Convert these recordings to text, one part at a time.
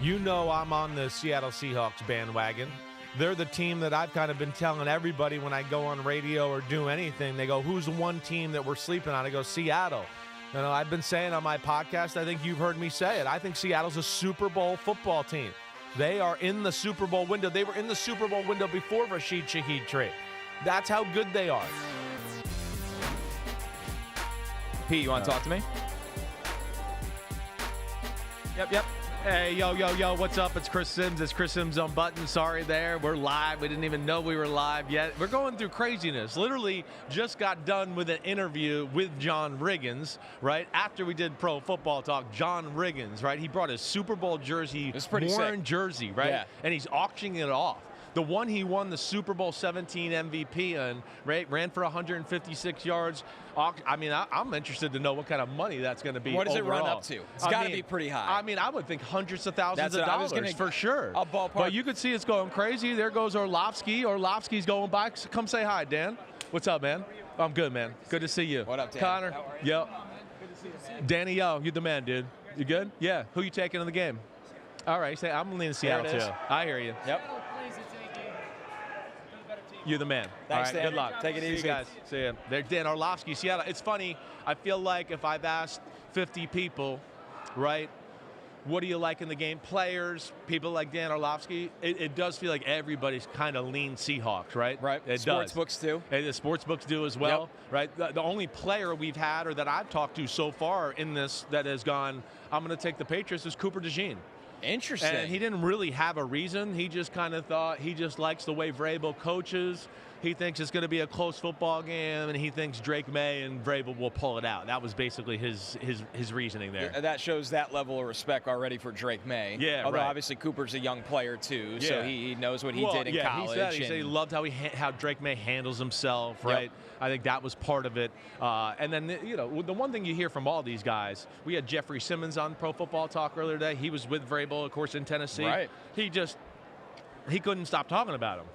You know I'm on the Seattle Seahawks bandwagon. They're the team that I've kind of been telling everybody when I go on radio or do anything. They go, who's the one team that we're sleeping on? I go, Seattle. You know, I've been saying on my podcast, I think you've heard me say it. I think Seattle's a Super Bowl football team. They are in the Super Bowl window. They were in the Super Bowl window before Rashid Shaheed trade. That's how good they are. Pete, you want to talk to me? Yep. Hey, yo, what's up? It's Chris Simms. It's Chris Simms Unbuttoned. Sorry there. We're live. We didn't even know we were live yet. We're going through craziness. Literally just got done with an interview with John Riggins, right? After we did Pro Football Talk, John Riggins, right? He brought his Super Bowl jersey, worn jersey, right? Yeah. And he's auctioning it off. The one he won the Super Bowl 17 MVP on, right? Ran for 156 yards. I mean, I'm interested to know what kind of money that's going to be. What does overall. it run up to? It's got to be pretty high. I mean, I would think hundreds of thousands of dollars for sure. A ballpark. But you could see it's going crazy. There goes Orlovsky. Orlovsky's going by. Come say hi, Dan. What's up, man? I'm good, man. Good to see you. What up, Dan? Connor? How are you? Yep. Good to see you. Danny, you the man, dude. You good? Yeah. Who you taking in the game? All right. Say I'm leaning Seattle too. I hear you. Yep. You're the man. Thanks, all right, Dan. Good luck. Take it easy. See you guys. See you. There's Dan Orlovsky, Seattle. It's funny. I feel like if I've asked 50 people, right, what do you like in the game? Players, people like Dan Orlovsky, it does feel like everybody's kind of lean Seahawks, right? Right. It Sports does. books do. And the sports books do as well, right? The only player we've had or that I've talked to so far in this that has gone, I'm going to take the Patriots, is Cooper DeJean. Interesting. And he didn't really have a reason. He just kind of thought he just likes the way Vrabel coaches. He thinks it's going to be a close football game, and he thinks Drake May and Vrabel will pull it out. That was basically his reasoning there. That shows that level of respect already for Drake May. Yeah, Although right. Obviously Cooper's a young player too, so he knows what he did in college. He said he loved how Drake May handles himself, right? Yep. I think that was part of it. And then, the one thing you hear from all these guys, we had Jeffrey Simmons on Pro Football Talk earlier today. He was with Vrabel, of course, in Tennessee. Right. He couldn't stop talking about him.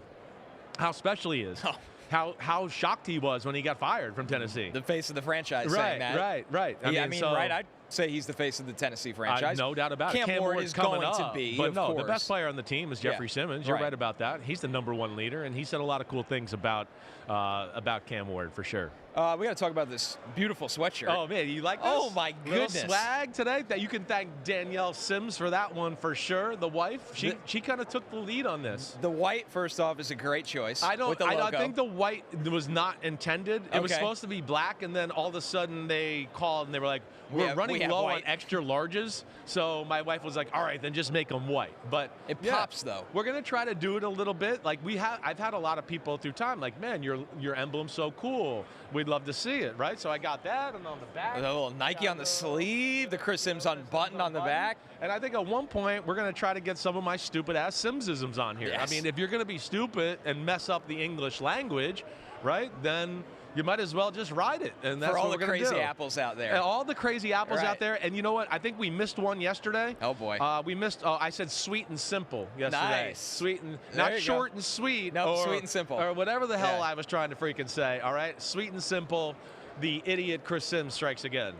How special he is. Oh. How shocked he was when he got fired from Tennessee. The face of the franchise saying that. Right. I'd say he's the face of the Tennessee franchise. No doubt about it. Cam Ward Ward's is coming going up, to be, but of no, course. the best player on the team is Jeffrey Simmons. You're right about that. He's the #1 leader, and he said a lot of cool things about Cam Ward for sure. We got to talk about this beautiful sweatshirt. Oh man, you like this? Oh my goodness! Little swag today. That you can thank Danielle Simms for that one for sure. The wife, she kind of took the lead on this. The white, first off, is a great choice. I with the logo. I think the white was not intended. It was Okay. supposed to be black, and then all of a sudden they called and they were like, "We're running low on extra larges." So my wife was like, "All right, then just make them white." But it pops though. We're gonna try to do it a little bit. Like I've had a lot of people through time like, "Man, your emblem's so cool. We'd love to see it." Right. So I got that, and on the back, a little Nike on the sleeve, the Chris Simms Unbuttoned on the back. And I think at one point we're going to try to get some of my stupid-ass Simmsisms on here. Yes. I mean, if you're going to be stupid and mess up the English language, right, then you might as well just ride it. And that's for all what the we're crazy do. apples out there. And all the crazy apples out there. And you know what? I think we missed one yesterday. Oh, boy. We missed, I said sweet and simple yesterday. Nice. Sweet and, There not you short go. and sweet. No, or, sweet and simple. Or whatever the hell I was trying to freaking say, all right? Sweet and simple. The idiot Chris Simms strikes again.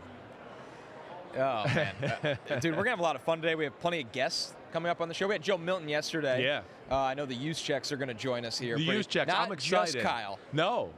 Oh, man. Dude, we're going to have a lot of fun today. We have plenty of guests coming up on the show. We had Joe Milton yesterday. Yeah. I know the Juszczyks are going to join us here. The Juszczyks, I'm excited. Not just Kyle. No.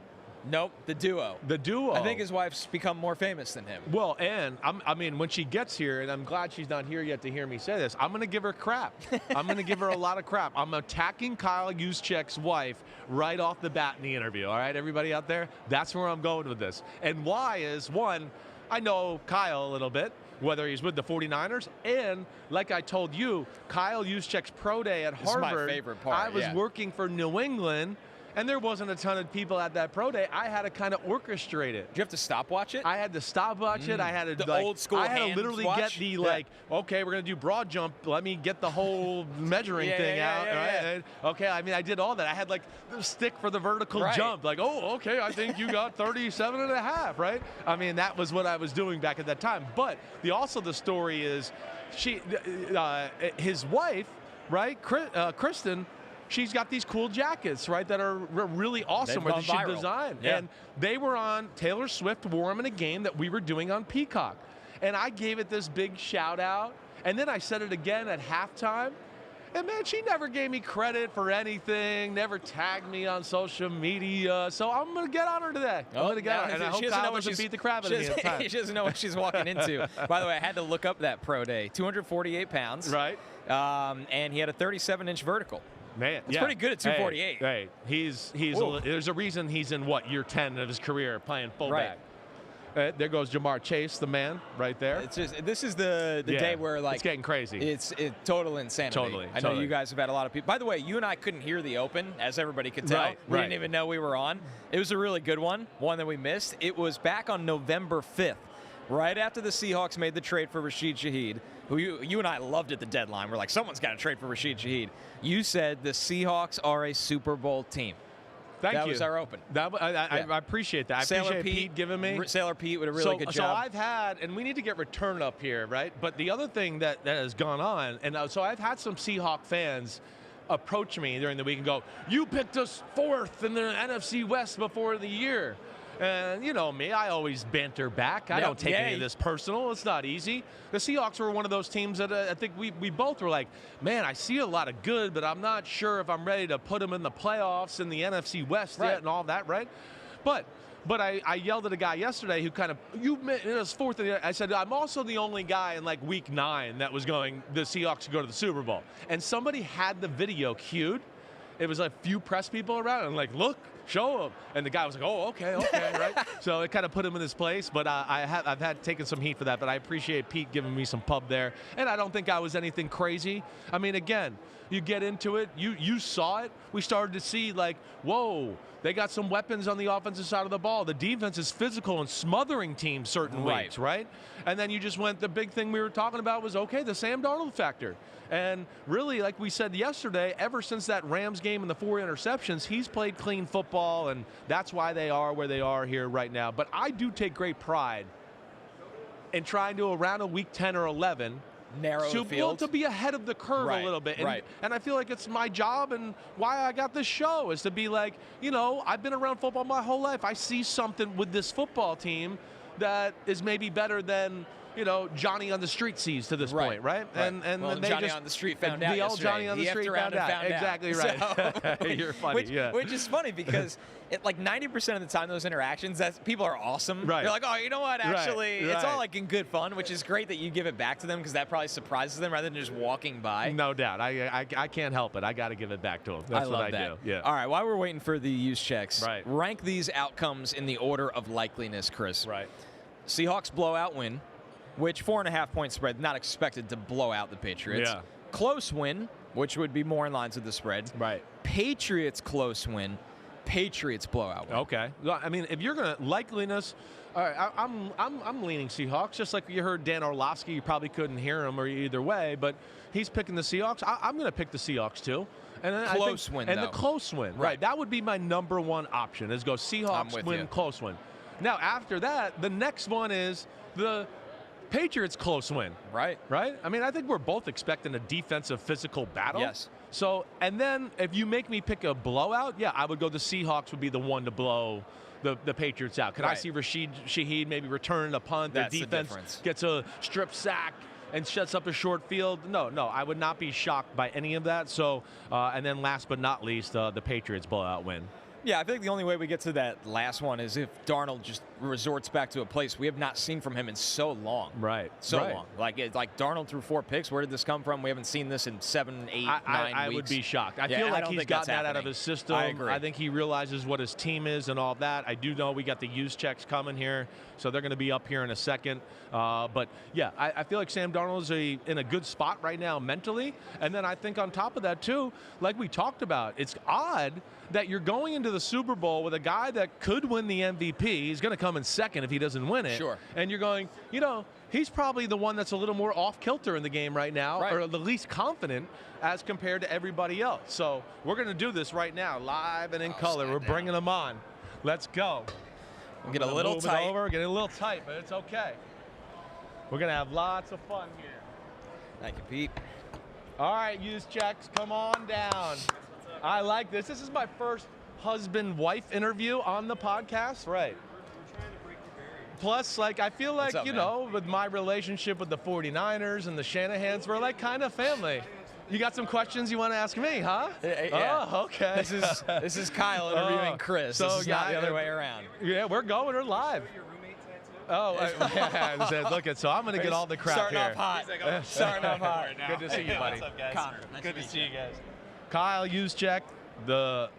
Nope, the duo. The duo. I think his wife's become more famous than him. Well, and I mean, when she gets here, and I'm glad she's not here yet to hear me say this, I'm going to give her crap. I'm going to give her a lot of crap. I'm attacking Kyle Juszczyk's wife right off the bat in the interview. All right, everybody out there? That's where I'm going with this. And why is, one, I know Kyle a little bit, whether he's with the 49ers, and like I told you, Kyle Juszczyk's pro day at Harvard. This is my favorite part. I was working for New England, and there wasn't a ton of people at that pro day. I had to kind of orchestrate it. Did you have to stopwatch it? I had to stopwatch it. I had to old school. I had to literally get the okay, we're gonna do broad jump. Let me get the whole measuring thing out. Right? Okay, I mean, I did all that. I had like the stick for the vertical jump. Like, oh, okay, I think you got 37 and a half, right? I mean, that was what I was doing back at that time. But the story is, his wife, right, Kristin. She's got these cool jackets, right, that are really awesome, that she designed. Yeah. And they were on, Taylor Swift wore them in a game that we were doing on Peacock. And I gave it this big shout out. And then I said it again at halftime. And, man, she never gave me credit for anything, never tagged me on social media. So I'm going to get on her today. I'm going to get on her. And I hope Kyle doesn't beat the crap out of me at the time. She doesn't know what she's walking into. By the way, I had to look up that pro day. 248 pounds. Right. And he had a 37-inch vertical. Man, it's pretty good at 248. Hey, there's a reason he's in, year 10 of his career playing fullback. Right. There goes Jamar Chase, the man, right there. This is the day where, like, it's getting crazy. It's total insanity. Totally. I know you guys have had a lot of people. By the way, you and I couldn't hear the open, as everybody could tell. We didn't even know we were on. It was a really good one that we missed. It was back on November 5th, right after the Seahawks made the trade for Rashid Shaheed, who you and I loved at the deadline. We're like, someone's got to trade for Rashid Shaheed. You said the Seahawks are a Super Bowl team. That was our open. I appreciate that. I appreciate Pete giving me. Sailor Pete with a really good job. So I've had, and we need to get return up here, right? But the other thing that has gone on, and so I've had some Seahawk fans approach me during the week and go, "You picked us 4th in the NFC West before the year." And you know me, I always banter back. I don't take any of this personal. It's not easy. The Seahawks were one of those teams that I think we both were like, man, I see a lot of good, but I'm not sure if I'm ready to put them in the playoffs in the NFC West yet and all that, right? But I yelled at a guy yesterday who kind of, it was 4th in the, I said, I'm also the only guy in like week 9 that was going, the Seahawks to go to the Super Bowl. And somebody had the video queued. It was like a few press people around, and like, look, show him. And the guy was like, oh, okay, right? So it kind of put him in his place. But I've had taken some heat for that. But I appreciate Pete giving me some pub there. And I don't think I was anything crazy. I mean, again, you get into it. You saw it. We started to see, like, whoa, they got some weapons on the offensive side of the ball. The defense is physical and smothering teams certain weeks, right? And then you just went, the big thing we were talking about was, okay, the Sam Darnold factor. And really, like we said yesterday, ever since that Rams game and the 4 interceptions, he's played clean football, and that's why they are where they are here right now. But I do take great pride in trying to, around a week 10 or 11, narrow the field, to be ahead of the curve a little bit. And I feel like it's my job, and why I got this show is to be like, you know, I've been around football my whole life. I see something with this football team that is maybe better than, you know, Johnny on the street sees to this point, right? And well, they Johnny on the street found out. The old Johnny on the street found out. Exactly right. So, You're funny. Which is funny because like 90% of the time those interactions, people are awesome. Right. You're like, oh, you know what? Actually, it's all like in good fun, which is great that you give it back to them because that probably surprises them rather than just walking by. No doubt. I can't help it. I got to give it back to them. That's what I do. Yeah. All right. While we're waiting for the use checks, rank these outcomes in the order of likeliness, Chris. Right. Seahawks blowout win. Which 4.5-point spread, not expected to blow out the Patriots. Yeah. Close win, which would be more in lines with the spread. Right. Patriots close win. Patriots blowout win. Okay. I mean, if you're gonna likeliness, all right, I'm leaning Seahawks. Just like you heard Dan Orlovsky, you probably couldn't hear him or either way, but he's picking the Seahawks. I'm gonna pick the Seahawks too. And close win, and the close win. Right. That would be my number one option. Is go Seahawks win, close win. Now after that, the next one is the Patriots close win. Right. I mean, I think we're both expecting a defensive physical battle. Yes. So, and then if you make me pick a blowout, I would go the Seahawks would be the one to blow the Patriots out. Could I see Rashid Shaheed maybe return a punt? Their defense gets a strip sack and shuts up a short field. No, I would not be shocked by any of that. So, and then last but not least, the Patriots blowout win. Yeah, I think the only way we get to that last one is if Darnold just resorts back to a place we have not seen from him in so long. Right. So long. Like Darnold threw 4 picks. Where did this come from? We haven't seen this in 7, 8, 9 weeks. I would be shocked. I feel like he's got that out of his system. I agree. I think he realizes what his team is and all that. I do know we got the use checks coming here, so they're going to be up here in a second. But, I feel like Sam Darnold is in a good spot right now mentally. And then I think on top of that, too, like we talked about, it's odd that you're going into the Super Bowl with a guy that could win the MVP. He's going to come in second if he doesn't win it. Sure. And you're going, he's probably the one that's a little more off-kilter in the game right now, or the least confident as compared to everybody else. So we're going to do this right now, live and in color. We're bringing them on. Let's go. We'll get a little tight. Getting a little tight, but it's okay. We're going to have lots of fun here. Thank you, Pete. All right, use checks. Come on down. I like this. This is my first husband-wife interview on the podcast. Right. We're trying to break the barrier. plus, like, I feel like, up, you man? know, with my relationship with the 49ers and the Shanahans, we're like kind of family. You got some questions you want to ask me, huh? Yeah. Oh, okay. This is Kyle interviewing Chris. So, this is not the other way around. Yeah, we're going. We're live. Oh, look at. So I'm going to get all the crap Starting here. off hot. Starting off hot. Good to see you, buddy. What's up, guys? Connor, nice Good to see you guys. Kyle Juszczyk, the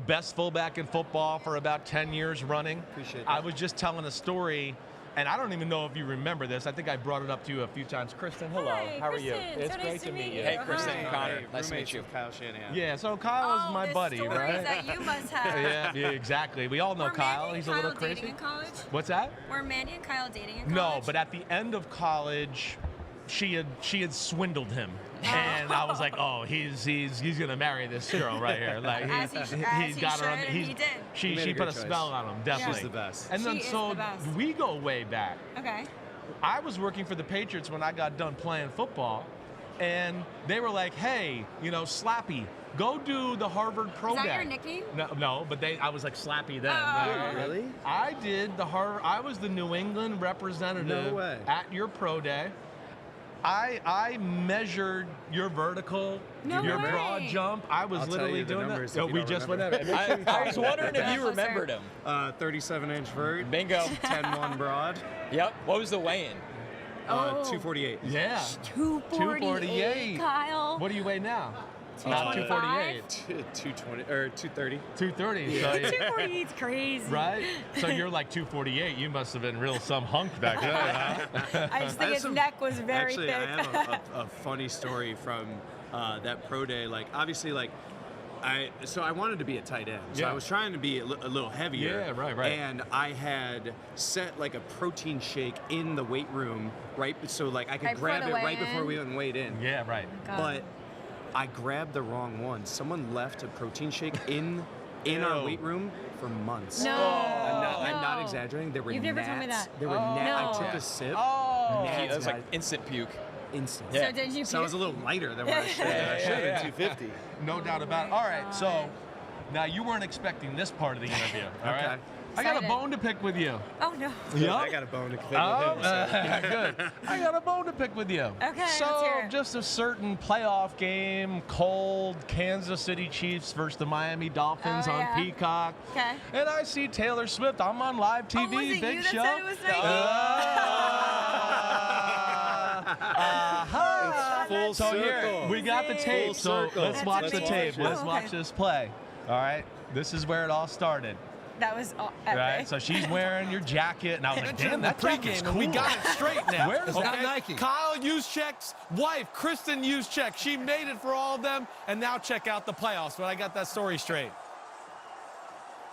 best fullback in football for about 10 years running. Appreciate that. I was just telling a story, and I don't even know if you remember this. I think I brought it up to you a few times. Kristin, hello. Hi, How are you? Kristin. It's So great nice to meet you. Hey, Kristin and Hi. Connor. Nice to meet Roommates you. with Kyle Shanahan. Yeah, so Kyle is my buddy, stories right? that you must have. Yeah, exactly. We all know Were Kyle. Mandy He's and a little Kyle crazy. dating in college? What's that? Were Mandy and Kyle dating in college? No, but at the end of college, she had swindled him. And I was like, oh, he's gonna marry this girl right here. Like As he should, and he did. She made a put good a choice. spell on him, definitely. She's the best. And then She is so the best. we go way back. Okay. I was working for the Patriots when I got done playing football, and they were like, hey, you know, Slappy, go do the Harvard Pro Is that Day. your nickname? No, but I was like Slappy then. Oh. Really? I did the Harvard. I was the New England representative No way. at your pro day. I measured your vertical, No your way. broad jump. I was I'll tell literally you the doing numbers that. if you We don't just went at remember. it. I was wondering if you Closer. remembered him. 37-inch vert. Bingo. 10-1 broad. Yep. What was the weigh-in? Oh. 248. Yeah. 248, Kyle. What do you weigh now? 225? 220 or 230. 230. Yeah. So you- 248 is crazy. right? So you're like 248. You must have been real some hunk back then, huh? I just think his neck was very Actually, thick. I have a funny story from that pro day. Like, obviously, like, I wanted to be a tight end. So Yeah. I was trying to be a little heavier. Yeah, right. And I had set like a protein shake in the weight room, right? So like I could Right before grab the it right weigh-in? before we went weighed in. Yeah, right. God. But I grabbed the wrong one. Someone left a protein shake in our Ew. weight room for months. No. I'm not No. exaggerating. There were You've never gnats. told me that. There were Oh. gnats. No. I took a sip. Oh. Gnats, That was like guys. instant puke. Instant. Yeah. So did you So I was a little lighter than what I should have. I should have been 250. No doubt about it. All right, so now you weren't expecting this part of the interview. All right. Okay. I got a Excited. bone to pick with you. Oh, no. Yep. I got a bone to pick with Oh, him. So. good. I got a bone to pick with you. Okay, So, let's hear it. just a certain playoff game, cold, Kansas City Chiefs versus the Miami Dolphins Oh, on yeah. Peacock. Okay. And I see Taylor Swift. I'm on live TV, Oh, was it big you that show. said it was Nike? Aha. Full So here, circle. we got the tape. Full So circle. let's That's watch the amazing. tape. Let's Oh, watch okay. this play. All right. This is where it all started. That was epic. Right, so she's wearing your jacket, and I was like, damn, that jacket's cool. We got it straight now. Where is Okay? that Nike? Kyle Juszczyk's wife, Kristin Juszczyk. She made it for all of them, and now check out the playoffs. But I got that story straight.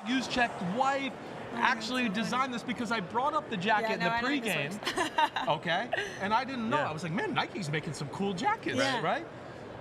Juszczyk's wife actually designed this because I brought up the jacket Yeah, no, I in know the this pregame. Okay, and I didn't know. Yeah. I was like, man, Nike's making some cool jackets, Yeah. right?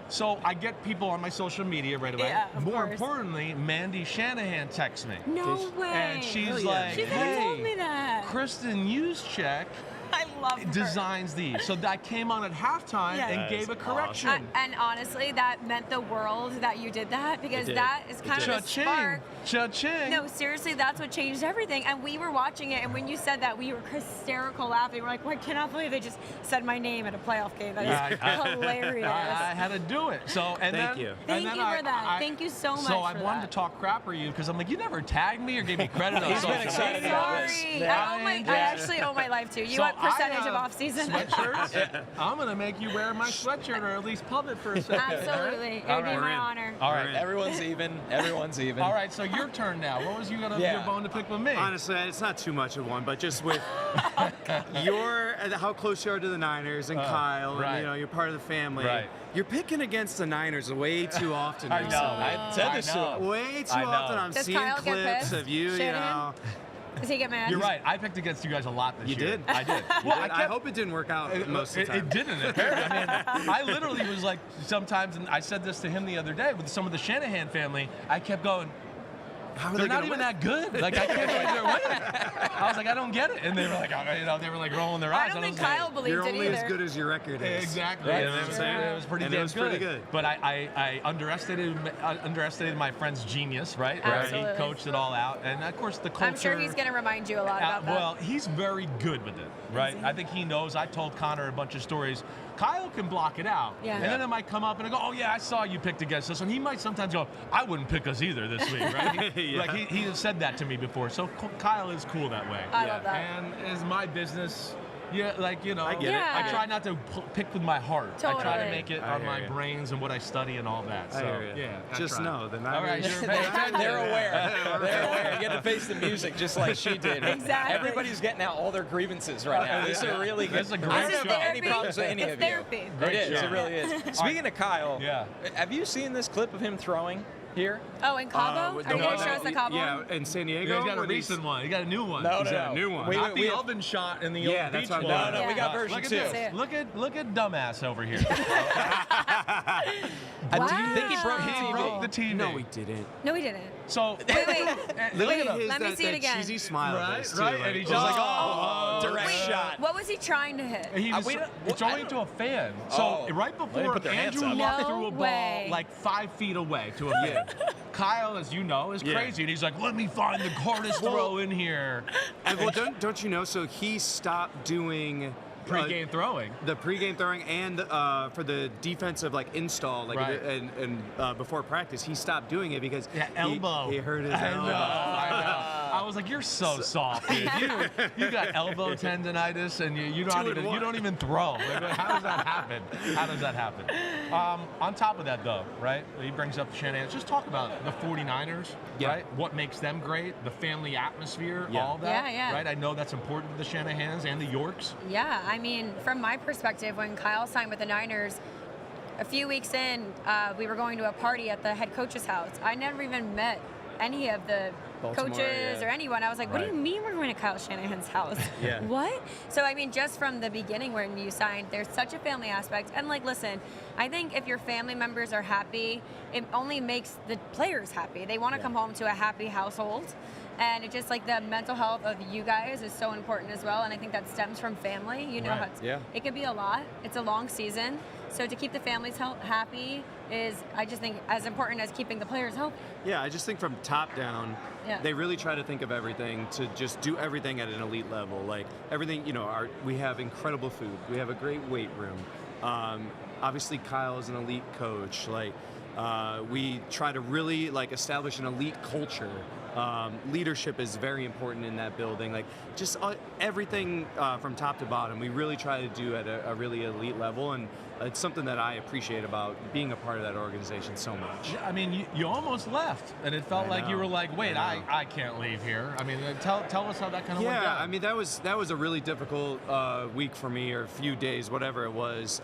So I get people on my social media right away. Yeah, of More course. importantly, Mandy Shanahan texts me. No way. And she's Hell yeah. like, She could have told me hey, that. Kristin Juszczyk I love her. designs these. So I came on at halftime Yeah. and That gave is a correction. And honestly, that meant the world that you did that because It did. that is kind of the Cha-ching. spark. Cha-ching. No, seriously, that's what changed everything. And we were watching it, and when you said that, we were hysterical laughing. We're like, well, I cannot believe they just said my name at a playoff game. That is hilarious. I had to do it. So and Thank then, you. and Thank then you for that. Thank you so much So I for wanted that. to talk crap for you because I'm like, you never tagged me or gave me credit on He's been social excited media. about this. Sorry. Yeah. I actually owe my life to you. You So want percentage I of have off season? Sweatshirts. I'm gonna make you wear my sweatshirt or at least pub it for a second. Absolutely. It All would be right. my honor. All We're right. in. Everyone's even. Everyone's even. All right. So your turn now. What was you gonna Yeah. your bone to pick with me? Honestly, it's not too much of one, but just with how close you are to the Niners and Kyle, right. and you're part of the family. Right. You're picking against the Niners way too often. I know. recently. I said this to him. Way too I know. often. I'm Does seeing Kyle get clips pissed? of you. Shanahan? Does he get mad? You're right. I picked against you guys a lot this You year. did. I did. You Well, did. I hope it didn't work out most of the time. It didn't. I mean, I literally was like, sometimes, and I said this to him the other day with some of the Shanahan family, I kept going, they're not even that good. Like, I can't believe they're winning. I was like, I don't get it. And they were like, they were like rolling their eyes. I don't think Kyle believed You're it only either. as good as your record is. Exactly. Right. And it was pretty damn good. But I underestimated my friend's genius, right? Absolutely. He coached it all out. And of course, the culture. I'm sure he's going to remind you a lot about that. Well, he's very good with it, right? I think he knows. I told Connor a bunch of stories. Kyle can block it out. Yeah. And then it might come up and I go, oh, yeah, I saw you picked against us. And he might sometimes go, I wouldn't pick us either this week, right? Like, he has said that to me before. So Kyle is cool that way. I love that. And as my business, I get it. I try not to pick with my heart. Totally. I try to make it on my brains and what I study and all that. So, Just know that all right, They're aware. They're aware. You get to face the music just like she did. Exactly. Everybody's getting out all their grievances right now. This is a really good. This is a great I don't show. have any problems with any It's of you. therapy. It is. It really is. Speaking of Kyle, Yeah. have you seen this clip of him throwing here? Oh, in Cabo? Are you going to show us the Cabo Yeah, one? in San Diego. Yeah, he's got a recent one. He got a new one. No, He's got a new one. Not the oven shot in the old beach that's what one. I'm No, we got version Look at 2. this. Look at dumbass over here. Do you think he broke the He TV? broke the TV. No, he didn't. No, he didn't. So Wait. look at him. Let me see it again. Cheesy smile. Right, too, right. like, And he's oh, just like, oh, direct shot. What was he trying to hit? He was we don't- throwing it to a fan. So Oh. right They before put their hands Andrew up. Luck No threw a ball way. like 5 feet away to a fan. Kyle, as you know, is crazy, and he's like, "Let me find the hardest throw in here." And well, don't you know? So he stopped doing Pre-game throwing. the pre-game throwing and for the defensive install Right. and before practice he stopped doing it because elbow. he hurt his I elbow. know. I was like, "You're so soft, dude. You got elbow tendonitis, and you don't even throw. Like, how does that happen? How does that happen?" On top of that, though, right? He brings up the Shanahan's. Just talk about the 49ers, right? What makes them great? The family atmosphere, all that, Yeah. right? I know that's important to the Shanahans and the Yorks. Yeah, I mean, from my perspective, when Kyle signed with the Niners, a few weeks in, we were going to a party at the head coach's house. I never even met any of the Baltimore, coaches or anyone. I was like, what do you mean we're going to Kyle Shanahan's house? Yeah. What? So, I mean, just from the beginning when you signed, there's such a family aspect. And, listen, I think if your family members are happy, it only makes the players happy. They want to come home to a happy household. And it's just the mental health of you guys is so important as well. And I think that stems from family. You know, how it could be a lot. It's a long season. So to keep the families happy is, I just think, as important as keeping the players healthy. Yeah, I just think from top down, they really try to think of everything to just do everything at an elite level. Like everything, we have incredible food. We have a great weight room. Obviously, Kyle is an elite coach. We try to really establish an elite culture. Leadership is very important in that building. Just everything from top to bottom, we really try to do at a really elite level, and it's something that I appreciate about being a part of that organization so much. I mean, you almost left, and it felt like you were like, "Wait, I can't leave here." I mean, tell us how that kind of went down. Yeah, I mean that was a really difficult week for me, or a few days, whatever it was.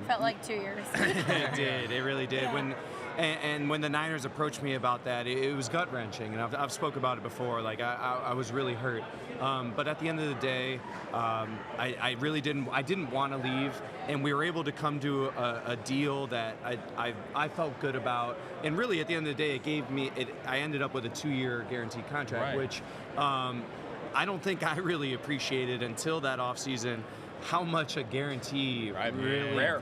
Felt like 2 years. It did. It really did. Yeah. And when the Niners approached me about that, it was gut wrenching, and I've spoke about it before. I was really hurt, but at the end of the day, I really didn't want to leave, and we were able to come to a deal that I felt good about, and really at the end of the day, I ended up with a 2-year guaranteed contract, which I don't think I really appreciated until that offseason. How much a guarantee really rare.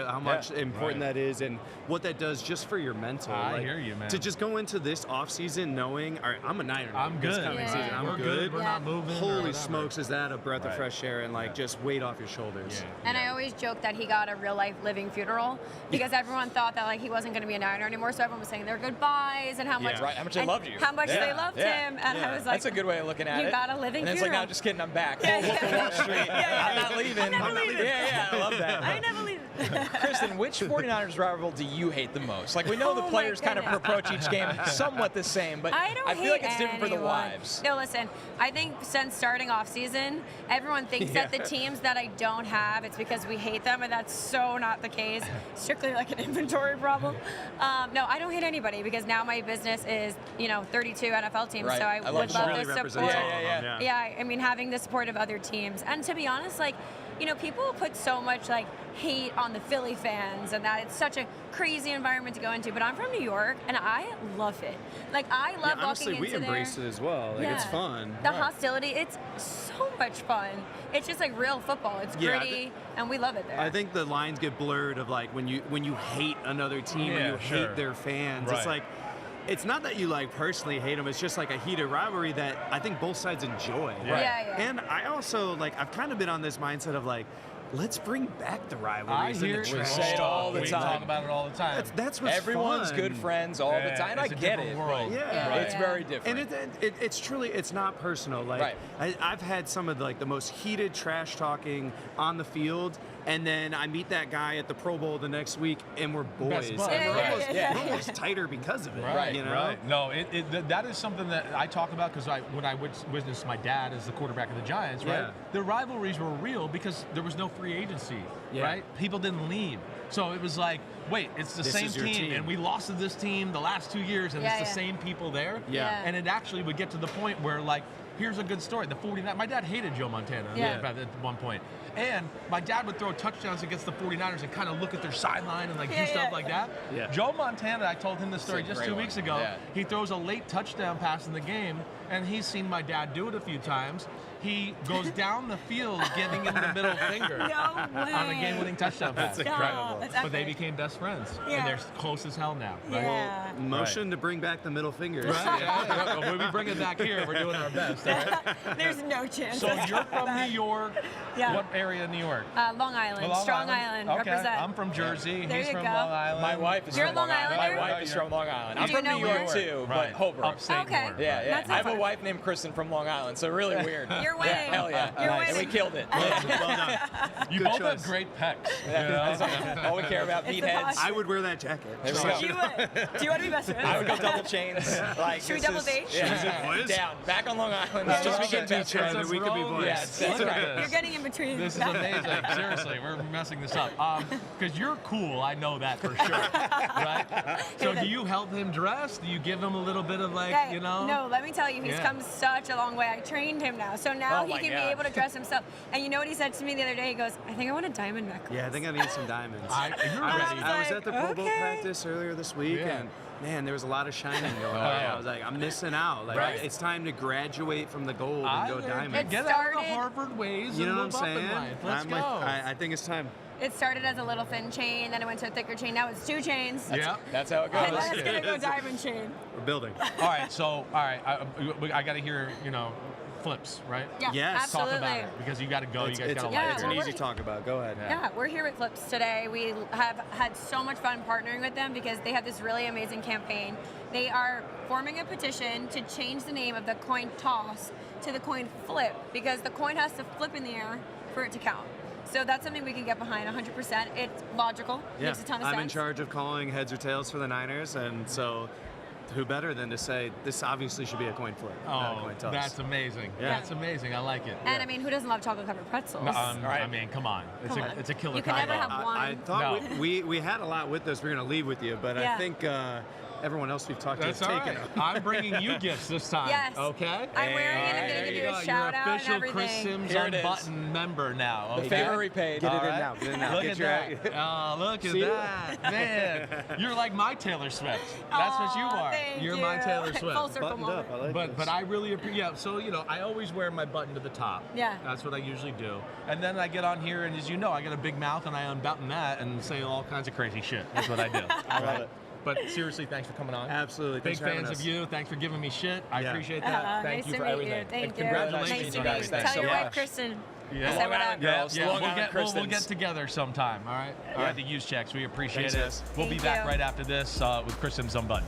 how much important that is, and what that does just for your mental. I hear you, man. To just go into this offseason knowing, all right, I'm a Niner. I'm This good. coming season, I'm We're good. We're not moving. or Holy whatever. smokes, is that a breath of fresh air and just weight off your shoulders. And I always joke that he got a real life living funeral because everyone thought that he wasn't going to be a Niner anymore. So everyone was saying their goodbyes and how much How much they loved you. how much they loved him. And I was like, that's a good way of looking at it. You got a living and it's funeral. like, no, just kidding, I'm back. Wolf of Wall Street. I'm not leaving. I'm never leaving. Yeah, I love that. I never leave. Kristin, which 49ers rival do you hate the most? We know the Oh my players kind of goodness. approach each game somewhat the same, but I don't feel like hate it's different for the anyone. wives. No, listen, I think since starting off season, everyone thinks that the teams that I don't have, it's because we hate them, and that's so not the case. Strictly an inventory problem. No, I don't hate anybody because now my business is, 32 NFL teams, Right. so I I would love love really the represents support. all of them, Yeah, I mean, having the support of other teams. And to be honest, you know, people put so much like hate on the Philly fans and that it's such a crazy environment to go into. But I'm from New York and I love it. Like I love honestly, walking into we embrace it as well. Like it's fun. The hostility, it's so much fun. It's just like real football. It's gritty, and we love it there. I think the lines get blurred of like when you hate another team or you hate their fans. It's like, it's not that you like personally hate them. It's just like a heated rivalry that I think both sides enjoy. And I also like, I've kind of been on this mindset of like, let's bring back the rivalries. We say it all the time. We talk about it all the time. That's what's Everyone's fun. good friends all the time. I get it. World. It's very different. And it's truly, it's not personal. Like I've had some of the most heated trash talking on the field, and then I meet that guy at the Pro Bowl the next week, and we're boys. And we're almost tighter because of it. You know? No, that is something that I talk about because when I witnessed my dad as the quarterback of the Giants, the rivalries were real because there was no free agency, right? People didn't leave. So it was like, wait, it's the same team, and we lost to this team the last 2 years, and it's the same people there. And it actually would get to the point where, like, here's a good story. The 49ers, my dad hated Joe Montana at one point. And my dad would throw touchdowns against the 49ers and kind of look at their sideline and like do stuff like that. Joe Montana, I told him this story just 2 weeks ago. He throws a late touchdown pass in the game, and he's seen my dad do it a few times. He goes down the field giving him the middle finger on a game-winning touchdown pass. That's incredible. But they became best friends, and they're close as hell now. Well, motion to bring back the middle finger. When we bring it back here, we're doing our best. There's no chance. So you're from New York. What area of New York? Long Island. Strong Island. Okay. Represent. I'm from Jersey. There He's you from go. Long Island. My wife is You're from Long Long Island. Islander? My wife is from Long Island. I'm Do you from know New York where? too, but Holbrook. Upstate New York. Yeah. Not I have so a far. wife named Kristin from Long Island, so really weird. You're winning. Hell yeah. You're And we winning. killed it. Well done. You Good both choice. have great pecs. All we care about, It's the meatheads. posture. I would wear that jacket. There we go. You would. Do you want to be best friends? I would go double chains. Like, Should we this double is- date? Yeah. Down. Back on Long Island. It's just became best friends. Together, we could be boys. Yeah, that's right. You're getting in between. This is amazing. Seriously, we're messing this up. Because you're cool, I know that for sure. Right? So do you help him dress? Do you give him a little bit of like, Okay, you know? No, let me tell you, he's come such a long way. I trained him now. So now Oh he my can God. be able to dress himself. And you know what he said to me the other day? He goes, I think I want a diamond necklace. Yeah, I think I need some diamonds. You're I ready. was I was like, at the Pro Bowl okay. practice earlier this week, and man, there was a lot of shining going on. yeah. I was like, I'm missing out. Like, it's time to graduate from the gold and go diamond. Get out of the Harvard ways You know and what I'm move up in saying? life. Let's I'm go. like, I think it's time. It started as a little thin chain, then it went to a thicker chain. Now it's 2 chains. That's how it And goes. then it's going to go diamond chain. We're building. All right, I got to hear, flips, right? Yeah, Yes. Talk absolutely. about it because you got to go. You guys got to yeah, like It's it. an well, easy talk about. Go ahead. Yeah, we're here with Flips today. We have had so much fun partnering with them because they have this really amazing campaign. They are forming a petition to change the name of the coin toss to the coin flip because the coin has to flip in the air for it to count. So that's something we can get behind 100%. It's logical. Yeah. Makes a ton of sense. I'm in charge of calling heads or tails for the Niners, and so who better than to say this obviously should be a coin flip, not a coin toss. That's amazing. Yeah. That's amazing. I like it. And I mean, who doesn't love chocolate covered pretzels? I mean, come on. It's a killer You can never combo. have one. I thought No. we had a lot with us. We're going to leave with you, but Yeah. I think everyone else we've talked to That's has all taken right. them. I'm bringing you gifts this time. Yes. Okay. I'm wearing it. I'm going to give you a shout out You're and official Chris everything. Simms Here it is. Unbuttoned member now. The Okay? favor repaid. Get it All in right. now. Get it in now. Look Get at your that. Oh, look at See? that. Man, you're like my Taylor Swift. That's what you are. Thank You're you. my Taylor Swift. Full circle buttoned moment. up. I like But this. I really appreciate. Yeah, so I always wear my button to the top. Yeah. That's what I usually do. And then I get on here, and as you know, I got a big mouth, and I unbutton that and say all kinds of crazy shit. That's what I do. I love it. But seriously, thanks for coming on. Absolutely. Big Thanks for having fans us. of you. Thanks for giving me shit. I Yeah. appreciate that. Thank nice you to for meet everything. You. Thank And you. congratulations Nice to on meet you. everything. Thanks Tell so your wife, much. Kristin. Yeah. I say what up. Girls, Yeah, Long we'll Island get Kristins. together sometime, all right? All right, the Juszczyks, we appreciate Thanks, it. guys. We'll be Thank back you. right after this with Simms Unbuttoned.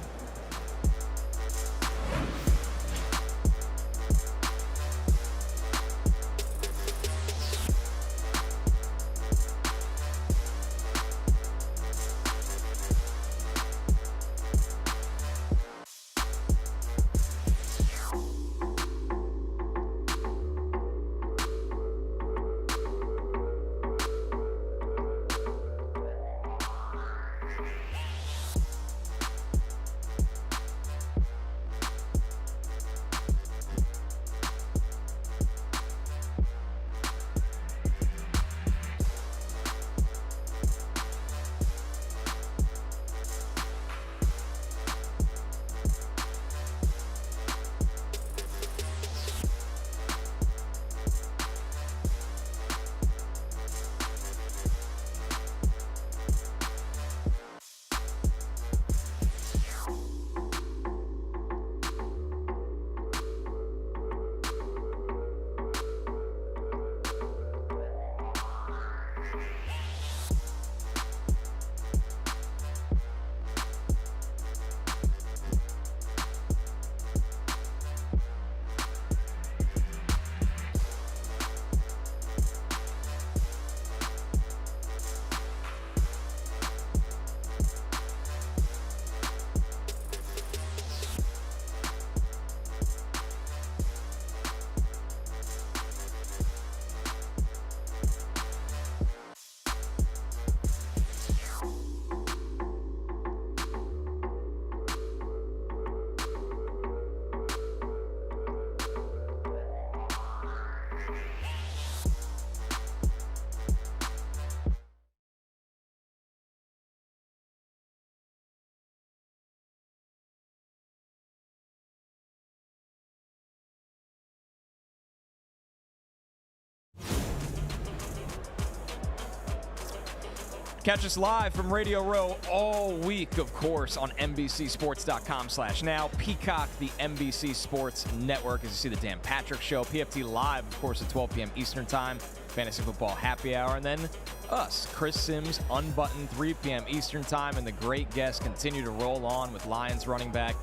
Catch us live from Radio Row all week, of course, on NBCSports.com/now. Peacock, the NBC Sports Network, as you see the Dan Patrick Show. PFT Live, of course, at 12 p.m. Eastern Time. Fantasy Football Happy Hour. And then us, Chris Simms Unbuttoned, 3 p.m. Eastern Time. And the great guests continue to roll on with Lions running back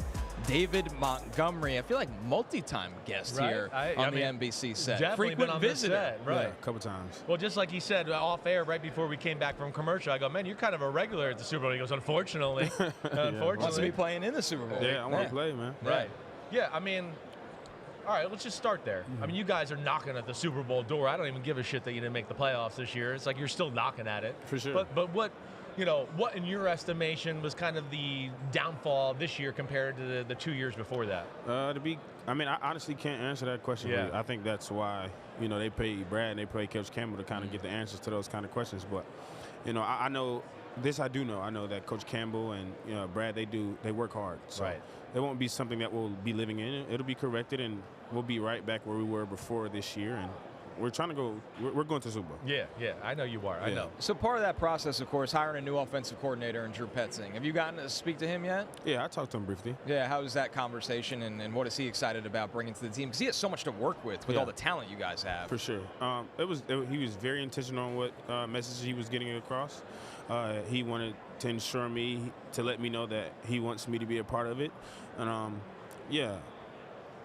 David Montgomery. I feel like multi-time guest here on the NBC set. Definitely Frequent been on visitor. Set, right? Yeah, a couple times. Well, just like he said off air right before we came back from commercial, I go, man, you're kind of a regular at the Super Bowl. He goes, unfortunately. Wants to be playing in the Super Bowl. Yeah, I want to play, man. Right. Yeah, I mean, all right, let's just start there. I mean, you guys are knocking at the Super Bowl door. I don't even give a shit that you didn't make the playoffs this year. It's like you're still knocking at it. For sure. But what, what in your estimation was kind of the downfall this year compared to the 2 years before that? I honestly can't answer that question. Yeah. Really. I think that's why, they pay Brad and they pay Coach Campbell to kind of get the answers to those kind of questions. But, I know this. I do know. I know that Coach Campbell and Brad, they work hard. So Right. It won't be something that we'll be living in. It'll be corrected, and we'll be right back where we were before this year. And we're trying to go. We're going to the Super Bowl. Yeah, I know you are. I know. So part of that process, of course, hiring a new offensive coordinator in Drew Petzing. Have you gotten to speak to him yet? Yeah, I talked to him briefly. Yeah, how was that conversation, and what is he excited about bringing to the team? Because he has so much to work with all the talent you guys have. For sure. He was very intentional on what message he was getting across. He wanted to ensure me, to let me know that he wants me to be a part of it. And,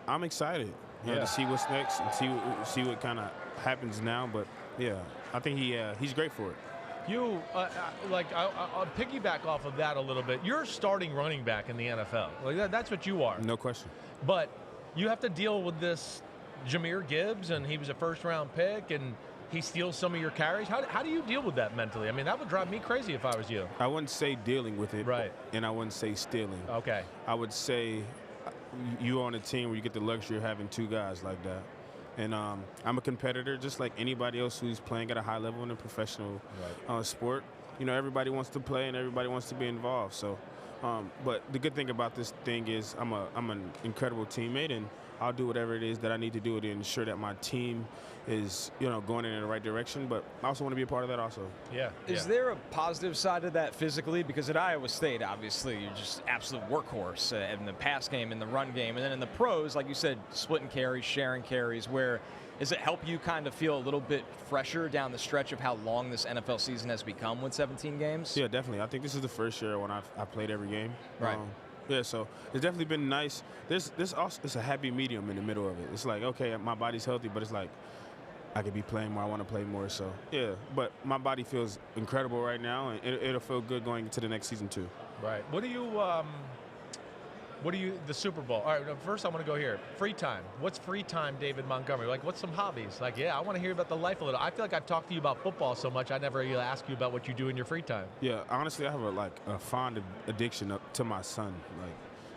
I'm excited to see what's next and see what kind of happens now. But, I think he's great for it. I'll piggyback off of that a little bit. You're starting running back in the NFL. That's what you are. No question. But you have to deal with this Jahmyr Gibbs, and he was a first-round pick, and he steals some of your carries. How do you deal with that mentally? I mean, that would drive me crazy if I was you. I wouldn't say dealing with it. Right. And I wouldn't say stealing. Okay. I would say you're on a team where you get the luxury of having two guys like that. And I'm a competitor just like anybody else who's playing at a high level in a professional sport. Everybody wants to play and everybody wants to be involved. So, but the good thing about this thing is I'm an incredible teammate, and I'll do whatever it is that I need to do to ensure that my team is, going in the right direction. But I also want to be a part of that also. Yeah. Is there a positive side to that physically? Because at Iowa State, obviously, you're just absolute workhorse in the pass game, in the run game. And then in the pros, like you said, splitting carries, sharing carries, where does it help you kind of feel a little bit fresher down the stretch of how long this NFL season has become with 17 games? Yeah, definitely. I think this is the first year when I played every game. Right. So it's definitely been nice. There's also, it's a happy medium in the middle of it. It's like, okay, my body's healthy, but it's like I could be playing more. I want to play more. So, yeah. But my body feels incredible right now, and it'll feel good going into the next season, too. Right. What do you, the Super Bowl? All right, first I want to go here. Free time. What's free time, David Montgomery? What's some hobbies? I want to hear about the life a little. I feel like I've talked to you about football so much, I never ask you about what you do in your free time. Yeah, honestly, I have a fond addiction to my son.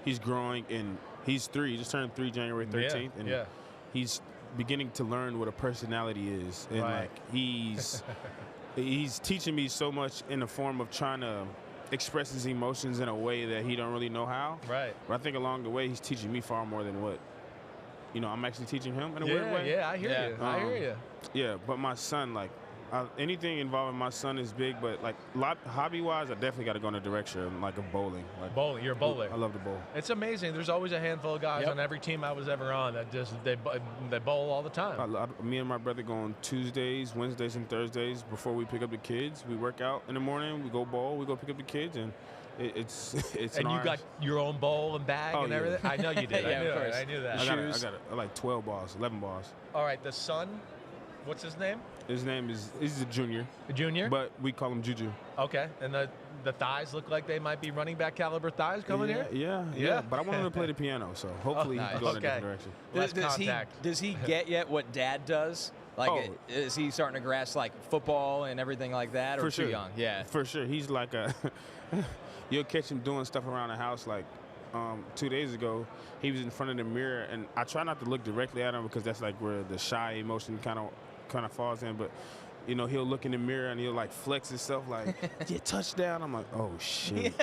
He's growing, and he's 3. He just turned 3 January 13th. And he's beginning to learn what a personality is. And, he's teaching me so much in the form of trying to express his emotions in a way that he don't really know how. Right. But I think along the way, he's teaching me far more than what, I'm actually teaching him in a weird way. Yeah, I hear you. I hear you. Yeah, but my son, anything involving my son is big, but hobby-wise, I definitely got to go in a direction of bowling. Bowling, you're a bowler. I love to bowl. It's amazing. There's always a handful of guys on every team I was ever on that they bowl all the time. Me and my brother go on Tuesdays, Wednesdays, and Thursdays before we pick up the kids. We work out in the morning. We go bowl. We go pick up the kids, and it's. And you got your own bowl and bag and everything. I know you did. I knew that. I got 12 balls, 11 balls. All right, the son. What's his name? His name is he's a junior. A junior? But we call him Juju. Okay. And the thighs look like they might be running back caliber thighs coming here? Yeah. But I want him to play the piano, so hopefully he can go in a different direction. Less contact. Does he get yet what dad does? Is he starting to grasp football and everything like that, or too young? Yeah. For sure. He's you'll catch him doing stuff around the house 2 days ago, he was in front of the mirror, and I try not to look directly at him because that's where the shy emotion kind of falls in. But he'll look in the mirror and he'll flex himself yeah, touchdown. I'm like, oh shit,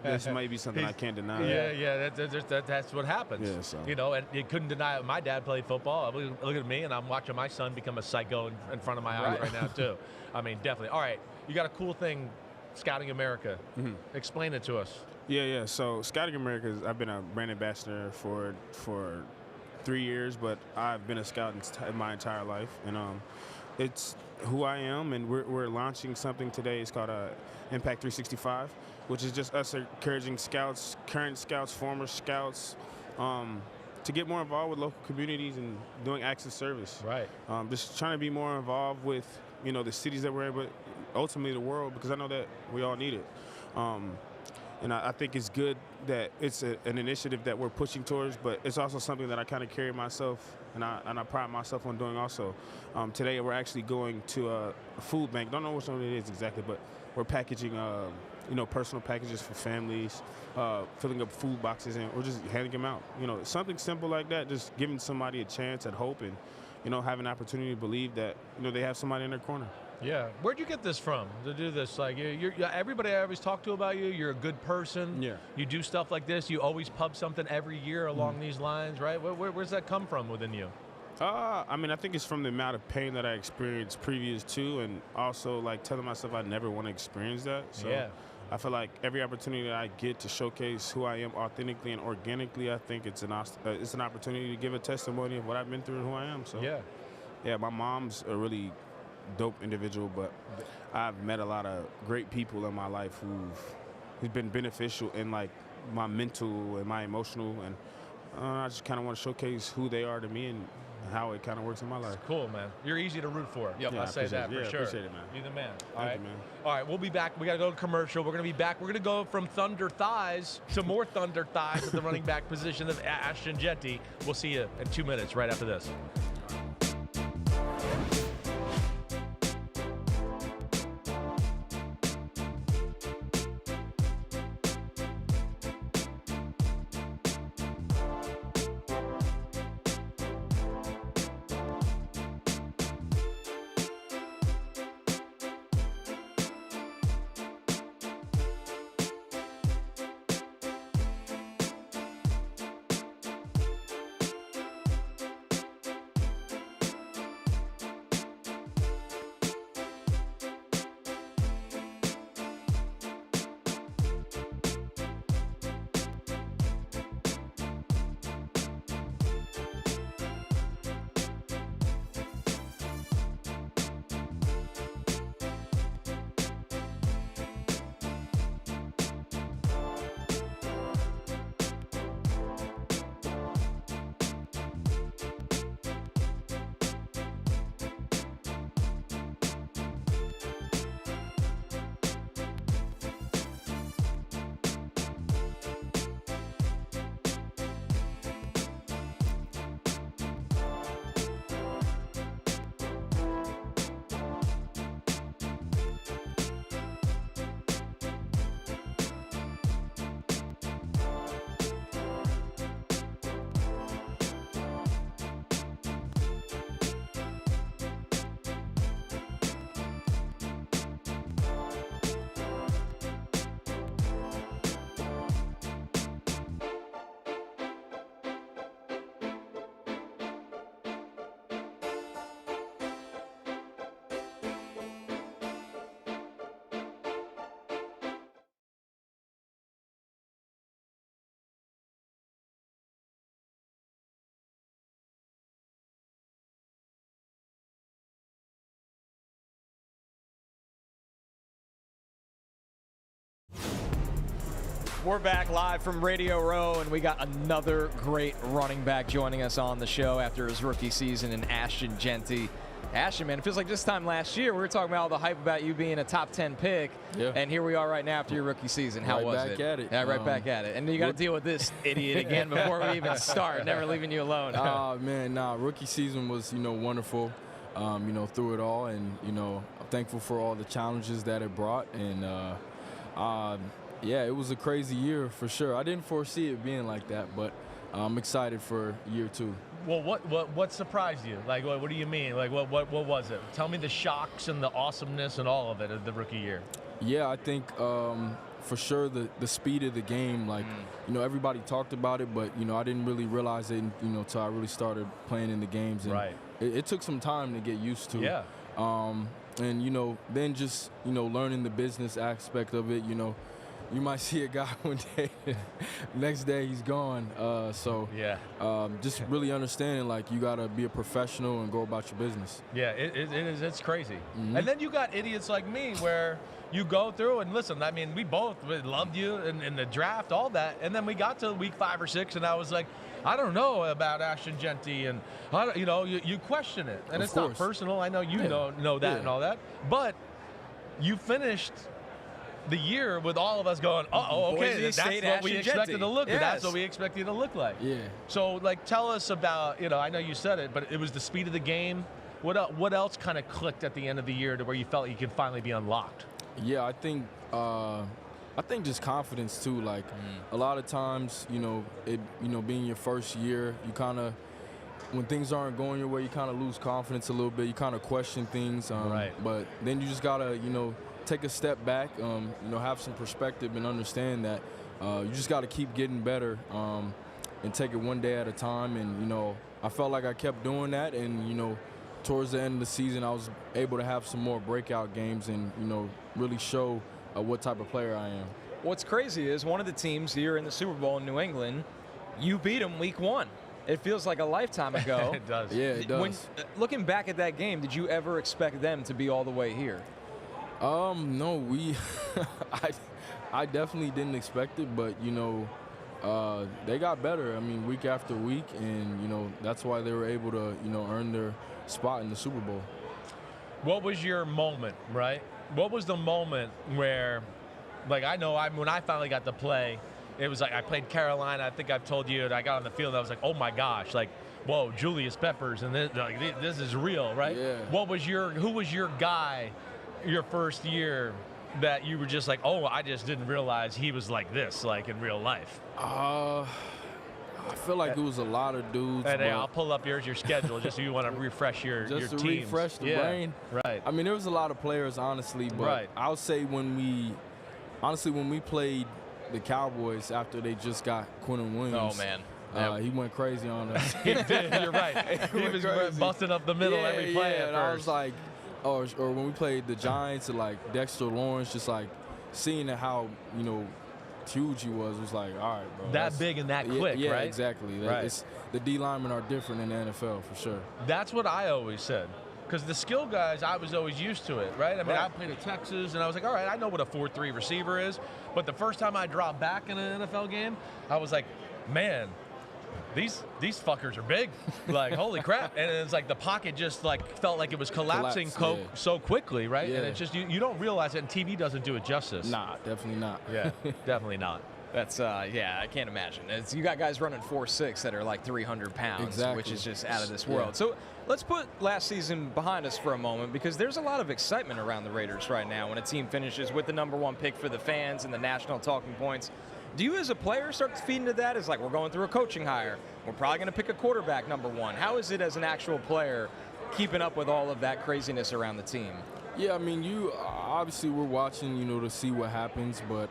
this might be something I can't deny. Yeah. That's what happens. Yeah, so. And you couldn't deny it. My dad played football. Look at me, and I'm watching my son become a psycho in front of my eyes right now too. I mean, definitely. All right. you got a cool thing, Scouting America. Explain it to us. Yeah. So Scouting America, I've been a brand ambassador for 3 years, but I've been a scout in my entire life, and it's who I am. And we're launching something today. It's called Impact 365, which is just us encouraging scouts, current scouts, former scouts, to get more involved with local communities and doing acts of service. Right. Just trying to be more involved with the cities that we're in, but ultimately the world, because I know that we all need it. And I think it's good that it's an initiative that we're pushing towards, but it's also something that I kind of carry myself, and I pride myself on doing also. Today we're actually going to a food bank. Don't know which one it is exactly, but we're packaging, personal packages for families, filling up food boxes, and we're just handing them out. Something simple like that, just giving somebody a chance at hope and, having an opportunity to believe that, they have somebody in their corner. Yeah. Where'd you get this from to do this? Like, you're everybody I always talk to about you, you're a good person. Yeah. You do stuff like this. You always pub something every year along these lines, right? Where's that come from within you? I think it's from the amount of pain that I experienced previous to, and also like telling myself I never want to experience that. So yeah. I feel like every opportunity that I get to showcase who I am authentically and organically, I think it's an opportunity to give a testimony of what I've been through and who I am. So yeah, my mom's a really dope individual, but I've met a lot of great people in my life who've been beneficial in like my mental and my emotional, and I just kind of want to showcase who they are to me and how it kind of works in my life. That's cool, man. You're easy to root for. Yep. I say that for sure. Appreciate it, man. You're the man. Thank you, man. All right, we'll be back. We got to go to commercial. We're going to be back. We're going to go from thunder thighs to more thunder thighs at the running back position of Ashton Jeanty. We'll see you in 2 minutes right after this. We're back live from Radio Row, and we got another great running back joining us on the show after his rookie season in Ashton Jeanty. Ashton, man, it feels like this time last year we were talking about all the hype about you being a top 10 pick, and here we are right now after your rookie season. How was it? Right back at it. Yeah, right back at it. And you got to deal with this idiot again before we even start, never leaving you alone. Oh, man, rookie season was, wonderful, through it all, and, I'm thankful for all the challenges that it brought, and, yeah, it was a crazy year for sure. I didn't foresee it being like that, but I'm excited for year two. Well, what surprised you? Like, what do you mean? Like, what was it? Tell me the shocks and the awesomeness and all of it of the rookie year. Yeah, I think for sure the speed of the game. Like, everybody talked about it, but I didn't really realize it, until I really started playing in the games. And right. It took some time to get used to. Yeah. And, then just, learning the business aspect of it, you might see a guy one day, next day he's gone. Just really understanding, like, you got to be a professional and go about your business. Yeah, it's crazy. Mm-hmm. And then you got idiots like me where you go through and listen, I mean, we both loved you in the draft, all that. And then we got to week 5 or 6 and I was like, I don't know about Ashton Jeanty, and you question it, and it's not personal. I know you know that and all that, but you finished the year with all of us going, okay, that's what we expected to look. Yes. That's what we expected you to look like. Yeah. So, like, tell us about, I know you said it, but it was the speed of the game. What else kind of clicked at the end of the year to where you felt you could finally be unlocked? Yeah, I think just confidence too. Like a lot of times, being your first year, you kind of, when things aren't going your way, you kind of lose confidence a little bit. You kind of question things. Right. But then you just gotta, take a step back. Have some perspective and understand that you just got to keep getting better and take it one day at a time. And I felt like I kept doing that. And towards the end of the season, I was able to have some more breakout games and really show what type of player I am. What's crazy is one of the teams here in the Super Bowl in New England, you beat them week 1. It feels like a lifetime ago. It does. Yeah, it does. Looking back at that game, did you ever expect them to be all the way here? No, I definitely didn't expect it, but they got better. I mean, week after week, and that's why they were able to earn their spot in the Super Bowl. What was your moment, right? What was the moment where, like, when I finally got to play, it was like I played Carolina. I think I've told you, and I got on the field, and I was like, oh my gosh, like, whoa, Julius Peppers, and this is real, right? Yeah. Who was your guy your first year that you were just like, oh, I just didn't realize he was like this, like in real life? I feel like it was a lot of dudes. And I'll pull up your schedule just so you want to refresh your just to teams. Refresh the brain. Right. I mean, there was a lot of players, honestly, but I'll say when we played the Cowboys after they just got Quentin Williams. Oh man. He went crazy on us. He did. You're right. He was busting up the middle every play. And I was like, or when we played the Giants, and like Dexter Lawrence, just like seeing how huge he was like, all right, bro. That big and that quick, yeah, right? Exactly. Right. The D linemen are different in the NFL for sure. That's what I always said. Because the skill guys, I was always used to it, right? I mean, I played at Texas, and I was like, all right, I know what a 4-3 receiver is. But the first time I dropped back in an NFL game, I was like, man, these fuckers are big. Like, holy crap. And it's like the pocket just like felt like it was collapsing so quickly, right? Yeah. And it's just, you don't realize it, and TV doesn't do it justice. Nah, definitely not. Yeah, definitely not. That's, I can't imagine. You got guys running 4.6 that are like 300 pounds, which is just out of this world. So let's put last season behind us for a moment, because there's a lot of excitement around the Raiders right now when a team finishes with the #1 pick for the fans and the national talking points. Do you as a player start to feed into that? It's like, we're going through a coaching hire. We're probably going to pick a quarterback #1. How is it as an actual player keeping up with all of that craziness around the team? Yeah, I mean, obviously we're watching, to see what happens, but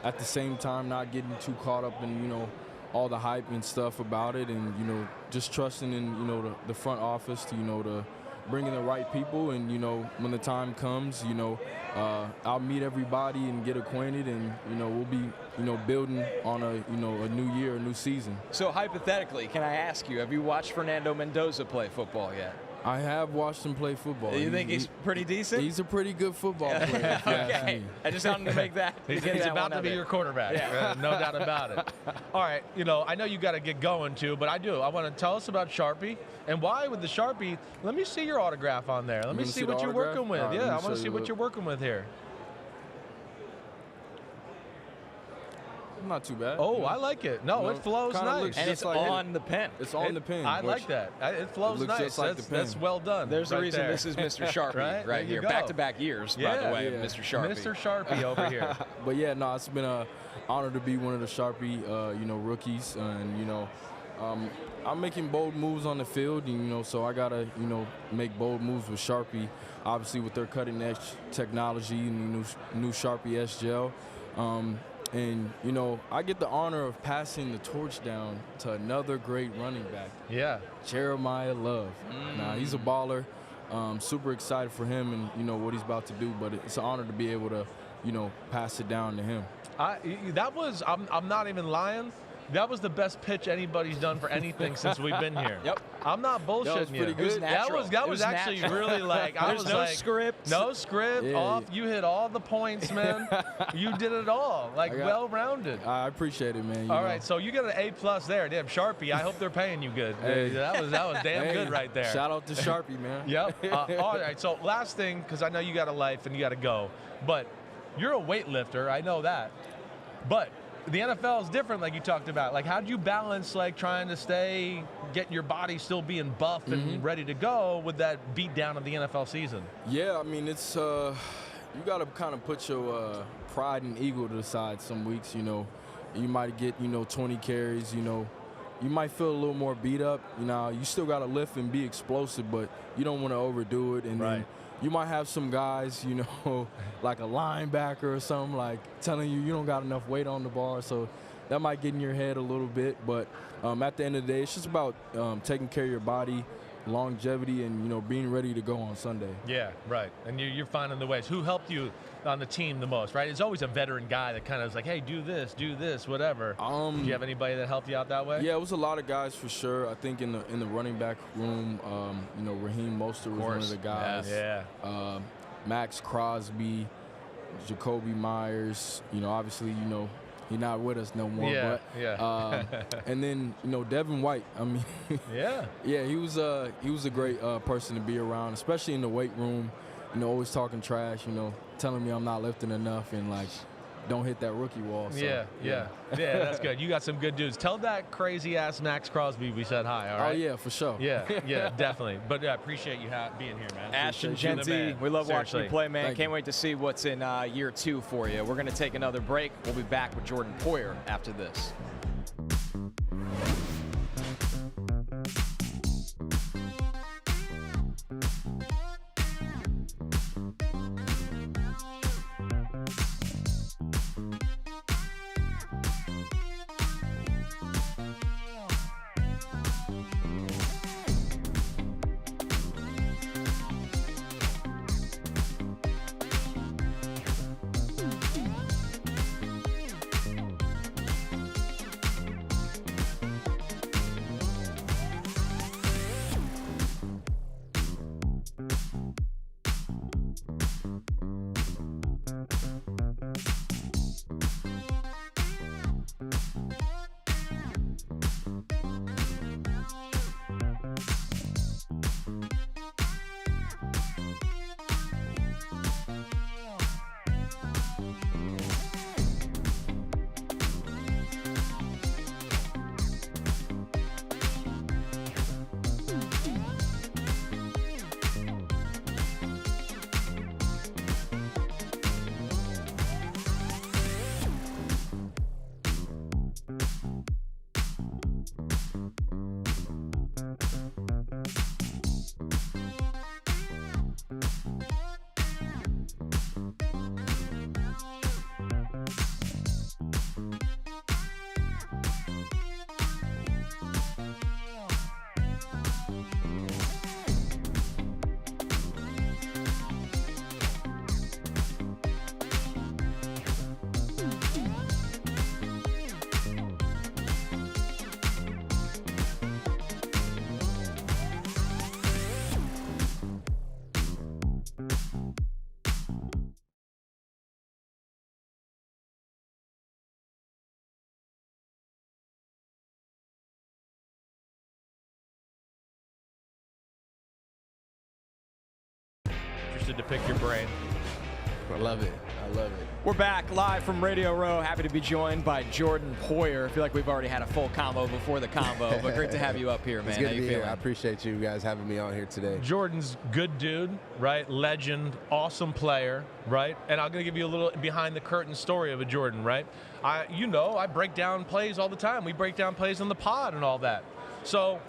at the same time, not getting too caught up in, all the hype and stuff about it, and, just trusting in, the front office to, to bring in the right people, and, when the time comes, I'll meet everybody and get acquainted, and, we'll be, building on a new year, a new season. So hypothetically, can I ask you, have you watched Fernando Mendoza play football yet? I have watched him play football. You think he's pretty decent? He's a pretty good football player. Okay. I just wanted to make that. He's about to be your quarterback. Yeah. No doubt about it. All right. I know you got to get going too, but I do. I want to tell us about Sharpie and why with the Sharpie. Let me see your autograph on there. Let me see what you're working with. Right, I want to see what you're working with here. Not too bad. Oh, I like it. No, it flows nice. And it's like on the pen. It's on the pen. I like that. It flows nice. Just like that's well done. There's a reason this is Mr. Sharpie right here. Back-to-back years, by the way, Mr. Sharpie. Mr. Sharpie over here. But yeah, no, it's been an honor to be one of the Sharpie, rookies, and I'm making bold moves on the field, and so I gotta, make bold moves with Sharpie, obviously with their cutting-edge technology and new Sharpie S Gel. And, I get the honor of passing the torch down to another great running back. Yeah. Jeremiah Love. Now, he's a baller. super excited for him and, you know, what he's about to do. But it's an honor to be able to, you know, pass it down to him. I'm not even lying. That was the best pitch anybody's done for anything since we've been here. Yep. I'm not bullshitting that was pretty you. good. That was actually really like, I was no like, script. no script. Yeah. Off. You hit all the points, man. You did it all. Like, well-rounded. I appreciate it, man. All right, so you get an A+ there. Damn, Sharpie, I hope they're paying you good. Hey. That was damn good right there. Shout out to Sharpie, man. Yep. All right, so last thing, because I know you got a life and you got to go, but you're a weightlifter. I know that. But the NFL is different, like you talked about. Like, how do you balance, like, trying to get your body still being buff and ready to go with that beat down of the NFL season? Yeah, I mean, it's you got to kind of put your pride and ego to the side some weeks, you know. You might get, you know, 20 carries, you know. You might feel a little more beat up. You know, you still got to lift and be explosive, but you don't want to overdo it. And then you might have some guys, you know, like a linebacker or something, like telling you don't got enough weight on the bar. So that might get in your head a little bit. But at the end of the day, it's just about taking care of your body, longevity, and, you know, being ready to go on Sunday. Yeah, right. And you're finding the ways. Who helped you on the team the most, right? It's always a veteran guy that kind of is like, hey, do this, whatever. Do you have anybody that helped you out that way? Yeah, it was a lot of guys for sure. I think in the running back room, you know, Raheem Mostert was one of the guys. Yeah. Max Crosby, Jacoby Myers. You know, obviously, you know, he's not with us no more. Yeah, but, and then, you know, Devin White. I mean, yeah, he was a great person to be around, especially in the weight room. You know, always talking trash. You know, telling me I'm not lifting enough and like, don't hit that rookie wall. So, yeah, that's good. You got some good dudes. Tell that crazy ass Max Crosby we said hi. All right. Oh yeah, for sure. Yeah, definitely. But yeah, appreciate you being here, man. Ashton Jeanty, we love watching you play, man. Thank Can't you. wait to see what's in year 2 for you. We're going to take another break. We'll be back with Jordan Poyer after this. Interested to pick your brain. I love it. We're back live from Radio Row. Happy to be joined by Jordan Poyer. I feel like we've already had a full combo before the combo, but great to have you up here, man. It's good How to you be feeling? here. I appreciate you guys having me on here today. Jordan's good dude, right? Legend, awesome player, right? And I'm going to give you a little behind the curtain story of a Jordan, right? I break down plays all the time. We break down plays on the pod and all that. So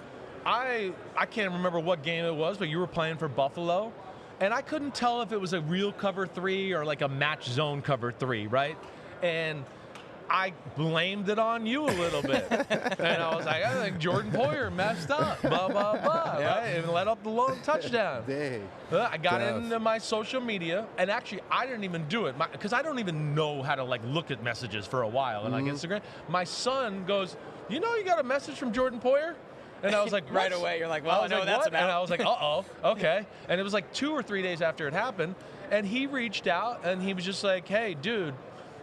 I can't remember what game it was, but you were playing for Buffalo. And I couldn't tell if it was a real cover 3 or like a match zone cover 3, right? And I blamed it on you a little bit. And I was like, I think Jordan Poyer messed up, blah, blah, blah, right? And let up the long touchdown. Dang. I got into my social media, and actually, I didn't even do it because I don't even know how to like look at messages for a while. And like Instagram, my son goes, you know, you got a message from Jordan Poyer? And I was like, right away, you're like, well, I know what that's about. And I was like, uh-oh, okay. And it was like 2 or 3 days after it happened, and he reached out, and he was just like, hey, dude,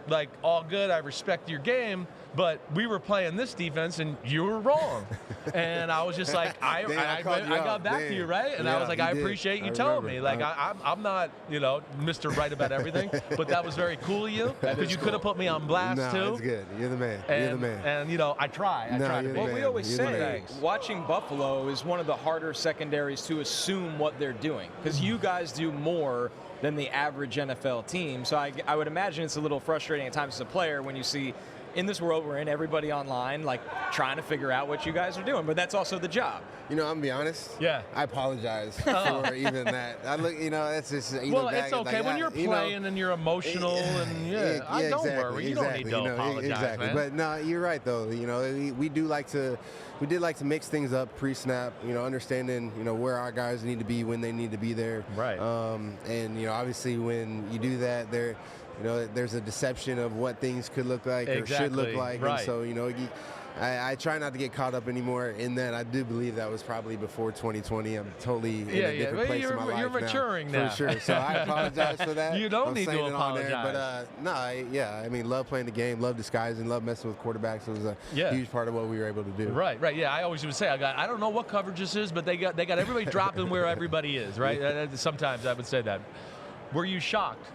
like, all good, I respect your game, but we were playing this defense, and you were wrong. And I was just like, I got back to you, right? And I was like, I appreciate you telling me. Like, I'm not, you know, Mr. Right about everything, but that was very cool of you, because you could have put me on blast, too. No, it's good. You're the man. And, you're the man. And, you know, I try to be. Well, we always say watching Buffalo is one of the harder secondaries to assume what they're doing, because you guys do more than the average NFL team. So I would imagine it's a little frustrating at times as a player when you see, in this world we're in, everybody online, like, trying to figure out what you guys are doing. But that's also the job. You know, I'm gonna be honest. Yeah. I apologize for even that. I look, you know, that's just. Well, it's okay when you're playing and you're emotional and I don't worry. You don't need to apologize, exactly. man. But no, you're right though. You know, we did like to mix things up pre-snap. You know, understanding where our guys need to be when they need to be there. Right. And obviously when you do that, there's a deception of what things could look like or should look like. Right. And so I try not to get caught up anymore in that. I do believe that was probably before 2020. I'm totally in a different place in my life you're maturing now. For sure. So I apologize for that. You don't need to apologize. But I mean, love playing the game, love disguising, love messing with quarterbacks. It was a huge part of what we were able to do. Right. Yeah, I always would say, I don't know what coverage this is, but they got everybody dropping where everybody is, right? Sometimes I would say that. Were you shocked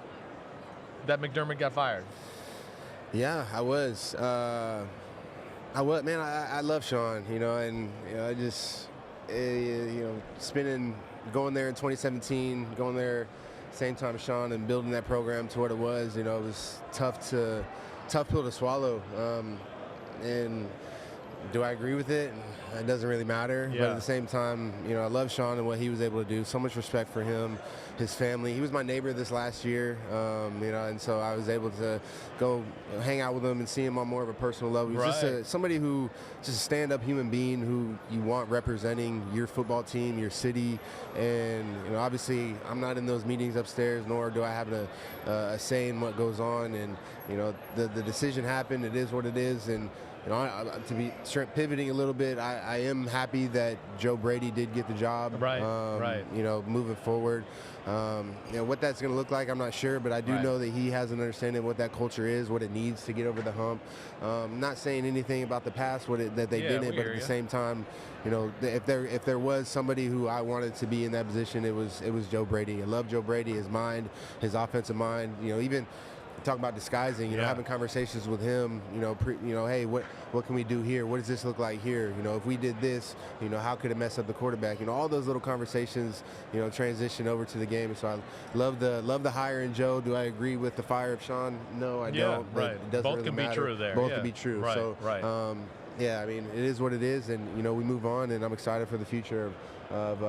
that McDermott got fired? Yeah, I was. Man, I love Sean, and I just, going there in 2017, going there same time as Sean and building that program to what it was, it was tough pill to swallow. And do I agree with it? It doesn't really matter. Yeah. But at the same time, I love Sean and what he was able to do. So much respect for him, his family. He was my neighbor this last year, and so I was able to go hang out with him and see him on more of a personal level. He was just somebody who, just a stand-up human being who you want representing your football team, your city. And, obviously I'm not in those meetings upstairs, nor do I have a say in what goes on. And, the decision happened. It is what it is. And, to be pivoting a little bit, I am happy that Joe Brady did get the job. Right. Moving forward. What that's going to look like, I'm not sure, but I do know that he has an understanding of what that culture is, what it needs to get over the hump. Not saying anything about the past, that they didn't, but at the same time, if there was somebody who I wanted to be in that position, it was Joe Brady. I love Joe Brady, his mind, his offensive mind. Even talking about disguising, having conversations with him, hey, what can we do here? What does this look like here? If we did this, how could it mess up the quarterback? All those little conversations, transition over to the game. So I love the hire in Joe. Do I agree with the fire of Sean? No, I don't. Right. It doesn't Both really can matter. be true there. Both can be true. Right. So, I mean, it is what it is, and we move on, and I'm excited for the future of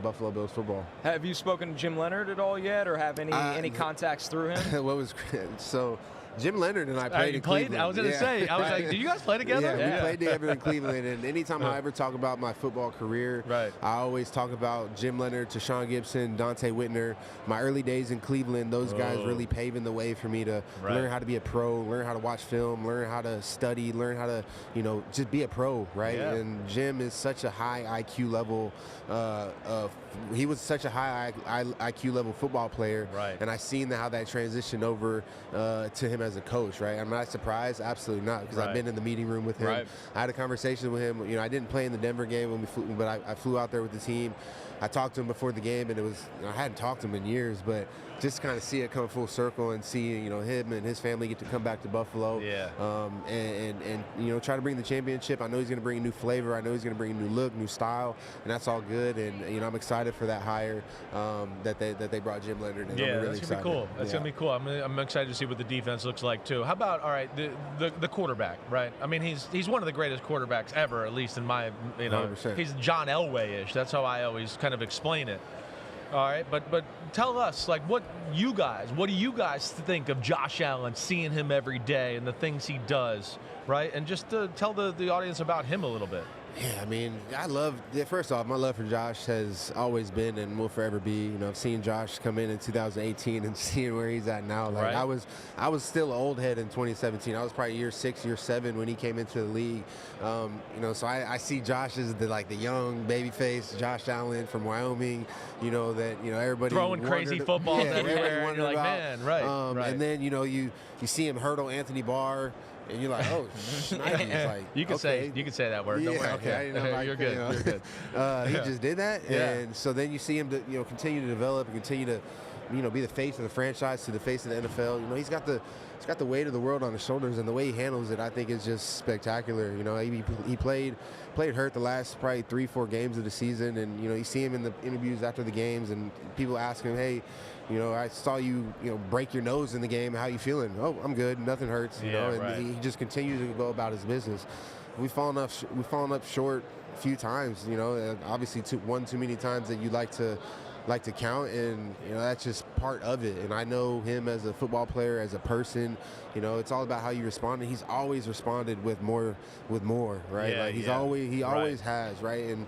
Buffalo Bills football. Have you spoken to Jim Leonard at all yet, or have any contacts through him? What was so? Jim Leonard and I played in Cleveland. I was going to say, I was like, did you guys play together? Yeah, we played together in Cleveland. And anytime I ever talk about my football career, I always talk about Jim Leonard, Tashawn Gibson, Dante Whitner. My early days in Cleveland, those guys really paving the way for me to learn how to be a pro, learn how to watch film, learn how to study, learn how to, just be a pro, right? Yeah. And Jim is such a high IQ level. He was such a high IQ level football player. Right. And I seen how that transitioned over to him as a coach, right? Am I surprised? Absolutely not, because I've been in the meeting room with him. I had a conversation with him. I didn't play in the Denver game when we flew, but I flew out there with the team. I talked to him before the game, and it was, I hadn't talked to him in years, but just kind of see it come full circle and see, him and his family get to come back to Buffalo. Yeah. And try to bring the championship. I know he's going to bring a new flavor. I know he's going to bring a new look, new style, and that's all good. And, I'm excited for that hire that they brought Jim Leonard. And I'm really that's going to be cool. That's going to be cool. I'm excited to see what the defense looks like, too. How about, all right, the quarterback, right? I mean, he's one of the greatest quarterbacks ever, at least in my, 100%. He's John Elway-ish. That's how I always kind of explain it. All right, but tell us, like, what do you guys think of Josh Allen, seeing him every day and the things he does, right? And just tell the audience about him a little bit. Yeah, I mean, first off, my love for Josh has always been and will forever be. You know, seeing Josh come in 2018 and seeing where he's at now. Like, right. I was still an old head in 2017. I was probably year 6, year 7 when he came into the league. You know, so I see Josh as the young baby face, Josh Allen from Wyoming. You know, that, you know, everybody throwing crazy footballs everywhere. And you're like, man, right. And then, you know, you see him hurdle Anthony Barr. And you're like, oh, snipes. Like, you can say that word. Don't worry. Okay, I didn't know. You're good. You know, you're good. He just did that, Yeah. and so then you see him, continue to develop and continue to, be the face of the franchise, to the face of the NFL. You know, he's got the weight of the world on his shoulders, and the way he handles it, I think, is just spectacular. You know, he played hurt the last probably 3-4 games of the season, and you see him in the interviews after the games, and people ask him, hey, I saw you, break your nose in the game. How you feeling? Oh, I'm good. Nothing hurts. You know, and right. he just continues to go about his business. We've fallen up short a few times. Obviously one too many times that you'd like to count, and that's just part of it. And I know him as a football player, as a person. It's all about how you respond. And he's always responded with more, right? Yeah, like he right. always has, right? And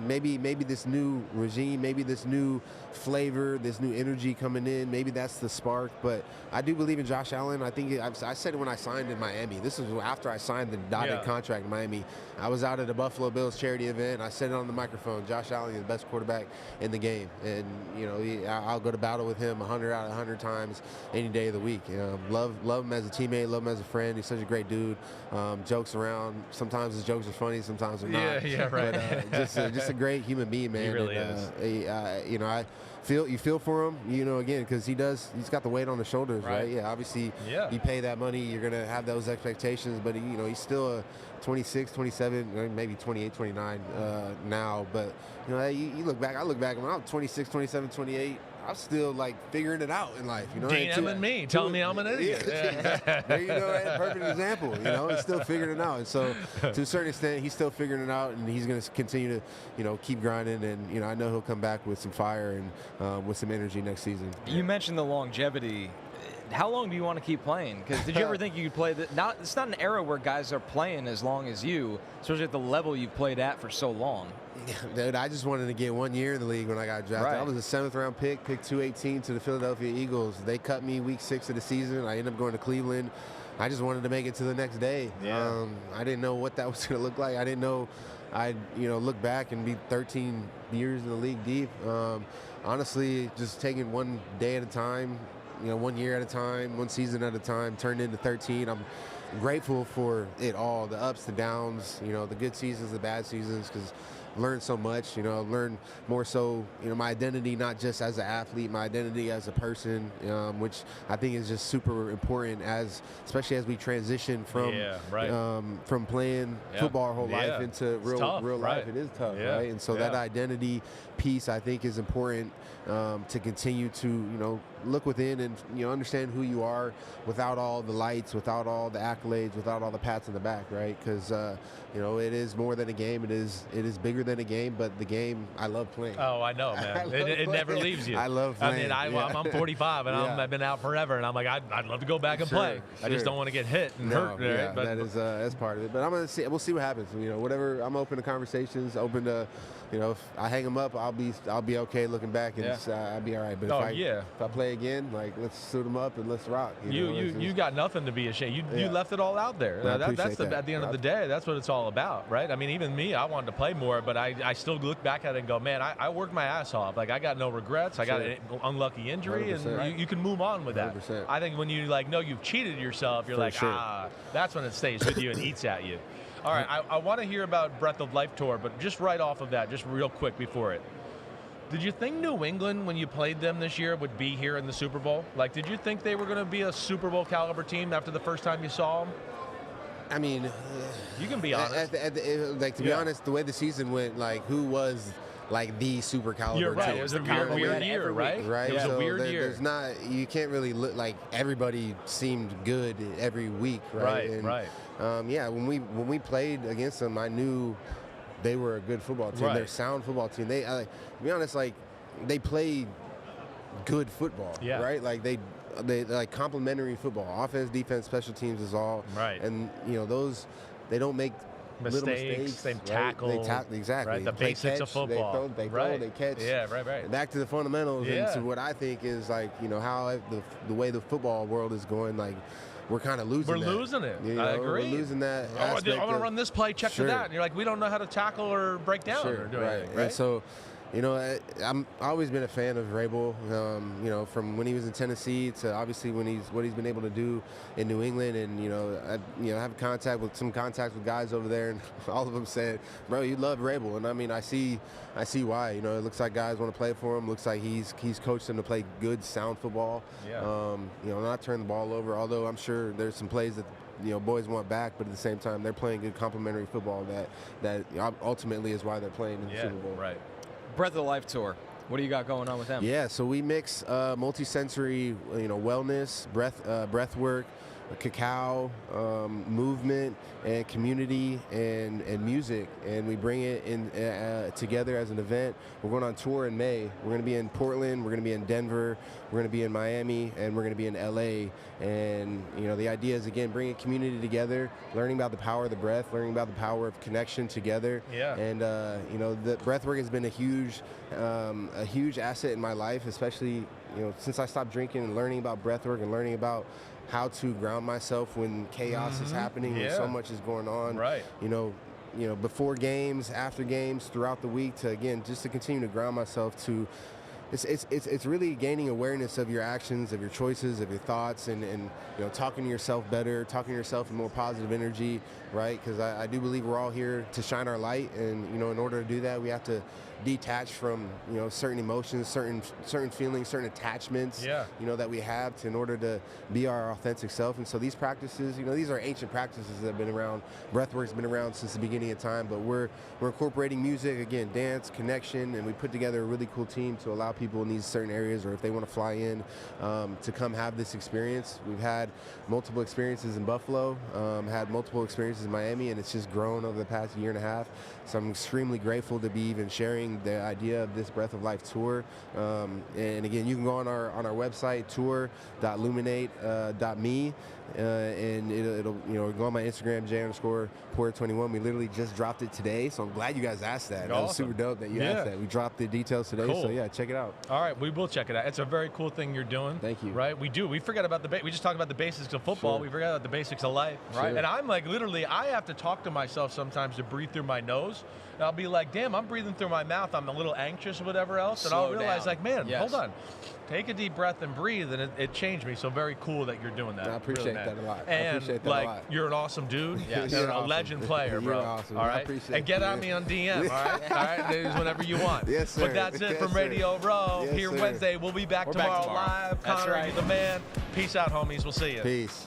maybe this new regime, maybe this new flavor, this new energy coming in, maybe that's the spark. But I do believe in Josh Allen. I think I said it when I signed in Miami. This was after I signed the dotted contract in Miami. I was out at a Buffalo Bills charity event. I said it on the microphone. Josh Allen is the best quarterback in the game, and I'll go to battle with him 100 out of 100 times any day of the week. Love him as a teammate, love him as a friend. He's such a great dude. Jokes around. Sometimes his jokes are funny, sometimes they're not. Yeah, right. But just a great human being, man. He really is. You feel for him, again, because he's got the weight on his shoulders, right? Yeah, obviously, you pay that money, you're going to have those expectations, but, he's still a 26, 27, maybe 28, 29 now. But, you look back, I look back, when I was 26, 27, 28, I'm still figuring it out in life, DMing me, telling me I'm an idiot. Yeah. There you go, right? Perfect example. He's still figuring it out, and so to a certain extent, he's still figuring it out, and he's going to continue to, keep grinding, and I know he'll come back with some fire and with some energy next season. You mentioned the longevity. How long do you want to keep playing? Because did you ever think you could play that? It's not an era where guys are playing as long as you, especially at the level you've played at for so long. Yeah, dude, I just wanted to get 1 year in the league when I got drafted. Right. I was a 7th-round pick 218 to the Philadelphia Eagles. They cut me week 6 of the season. I ended up going to Cleveland. I just wanted to make it to the next day. Yeah. I didn't know what that was going to look like. I didn't know I'd look back and be 13 years in the league deep. Honestly, just taking one day at a time, 1 year at a time, one season at a time, turned into 13. I'm grateful for it all, the ups, the downs, the good seasons, the bad seasons, because learned so much, learned more so, my identity, not just as an athlete, my identity as a person, which I think is just super important, especially as we transition from playing football our whole life into real life. It is tough, right? And so that identity piece, I think, is important to continue to, look within and, understand who you are without all the lights, without all the accolades, without all the pats in the back, right? Because, it is more than a game. It is bigger than a game, but the game, I love playing. Oh, I know, man. It never leaves you. I love playing. I'm 45, and I've been out forever, and I'm like, I'd love to go back and play. I just don't want to get hit and hurt. Yeah, but that's part of it. But I'm gonna see. We'll see what happens. Whatever. I'm open to conversations. Open to, if I hang them up, I'll be okay looking back, and I'll be all right. But if I play again, let's suit them up and let's rock. You got nothing to be ashamed. You left it all out there. That's at the end of the day, that's what it's all about, right? I mean, even me, I wanted to play more, but I still look back at it and go, man, I worked my ass off. I got no regrets. I got an unlucky injury, and you can move on with that. 100%. I think when you know you've cheated yourself, you're that's when it stays with you and eats at you. All right, I want to hear about Breath of Life Tour, but just right off of that, just real quick before it. Did you think New England, when you played them this year, would be here in the Super Bowl? Did you think they were going to be a Super Bowl caliber team after the first time you saw them? I mean, you can be honest. To be honest, the way the season went, who was the super caliber You're right. team? It was a weird year, right? Right. It was so a weird year. There's not. You can't really look like everybody seemed good every week, right? Right. When we played against them, I knew they were a good football team. Right. They're a sound football team. To be honest, they play good football, Yeah. right? Like they like complementary football. Offense, defense, special teams is all. Right. And, they don't make little mistakes. They right? tackle. Exactly. Right, the Play basics of catch, football. They throw, Right. they catch. Yeah, right. And back to the fundamentals and to what I think is like, how the way the football world is going, like we're kind of losing We're that. losing it. You know, I agree. We're losing that I want aspect to of- run this play, check to that. And you're like, we don't know how to tackle or break down or do anything, right? And so, I've always been a fan of Vrabel, from when he was in Tennessee to obviously what he's been able to do in New England. And, I have contact with guys over there, and all of them said, bro, you love Vrabel. And I mean, I see why. It looks like guys want to play for him. Looks like he's coached them to play good, sound football. Yeah. Not turn the ball over, although I'm sure there's some plays that boys want back, but at the same time, they're playing good complementary football that ultimately is why they're playing in the Super Bowl. Right. Breath of Life tour. What do you got going on with them? Yeah, so we mix multi-sensory, wellness, breath work, cacao, movement, and community, and music, and we bring it in together as an event. We're going on tour in May. We're going to be in Portland. We're going to be in Denver. We're going to be in Miami, and we're going to be in LA. And the idea is, again, bringing community together, learning about the power of the breath, learning about the power of connection together. Yeah. And the breath work has been a huge asset in my life, especially since I stopped drinking, and learning about breath work and learning about how to ground myself when chaos is happening, when so much is going on. Right. Before games, after games, throughout the week, to continue to ground myself to. It's really gaining awareness of your actions, of your choices, of your thoughts, and talking to yourself better, talking to yourself in more positive energy, right? Because I do believe we're all here to shine our light, and in order to do that, we have to detach from certain emotions, certain feelings, certain attachments, that we have in order to be our authentic self. And so these practices, these are ancient practices that have been around. Breathwork's been around since the beginning of time, but we're incorporating music, again, dance, connection, and we put together a really cool team to allow people in these certain areas, or if they want to fly in, to come have this experience. We've had multiple experiences in Buffalo, had multiple experiences in Miami, and it's just grown over the past year and a half. So I'm extremely grateful to be even sharing the idea of this Breath of Life tour. And again, you can go on our website, tour.luminate.me, and it'll go on my Instagram, J_Poyer21. We literally just dropped it today, so I'm glad you guys asked that. That was super dope that you asked that. We dropped the details today, so yeah, check it out. All right, we will check it out. It's a very cool thing you're doing. Thank you. Right, we do. We forget about we just talked about the basics of football. We forget about the basics of life, right? And I'm like, literally, I have to talk to myself sometimes to breathe through my nose. And I'll be like, damn, I'm breathing through my mouth. I'm a little anxious or whatever else. And I'll realize, like, man, hold on. Take a deep breath and breathe, and it changed me. So very cool that you're doing that. I appreciate that a lot. And I appreciate that a lot. You're an awesome dude. Yes. You're a legend player, bro. You're awesome. All right. I appreciate and get it. at me on DM. All right. All right. Ladies, whenever you want. Yes, sir. But that's it from Radio Row. Yes, here sir. Wednesday. We'll be back tomorrow live. That's Connor, right. you the man. Peace out, homies. We'll see you. Peace.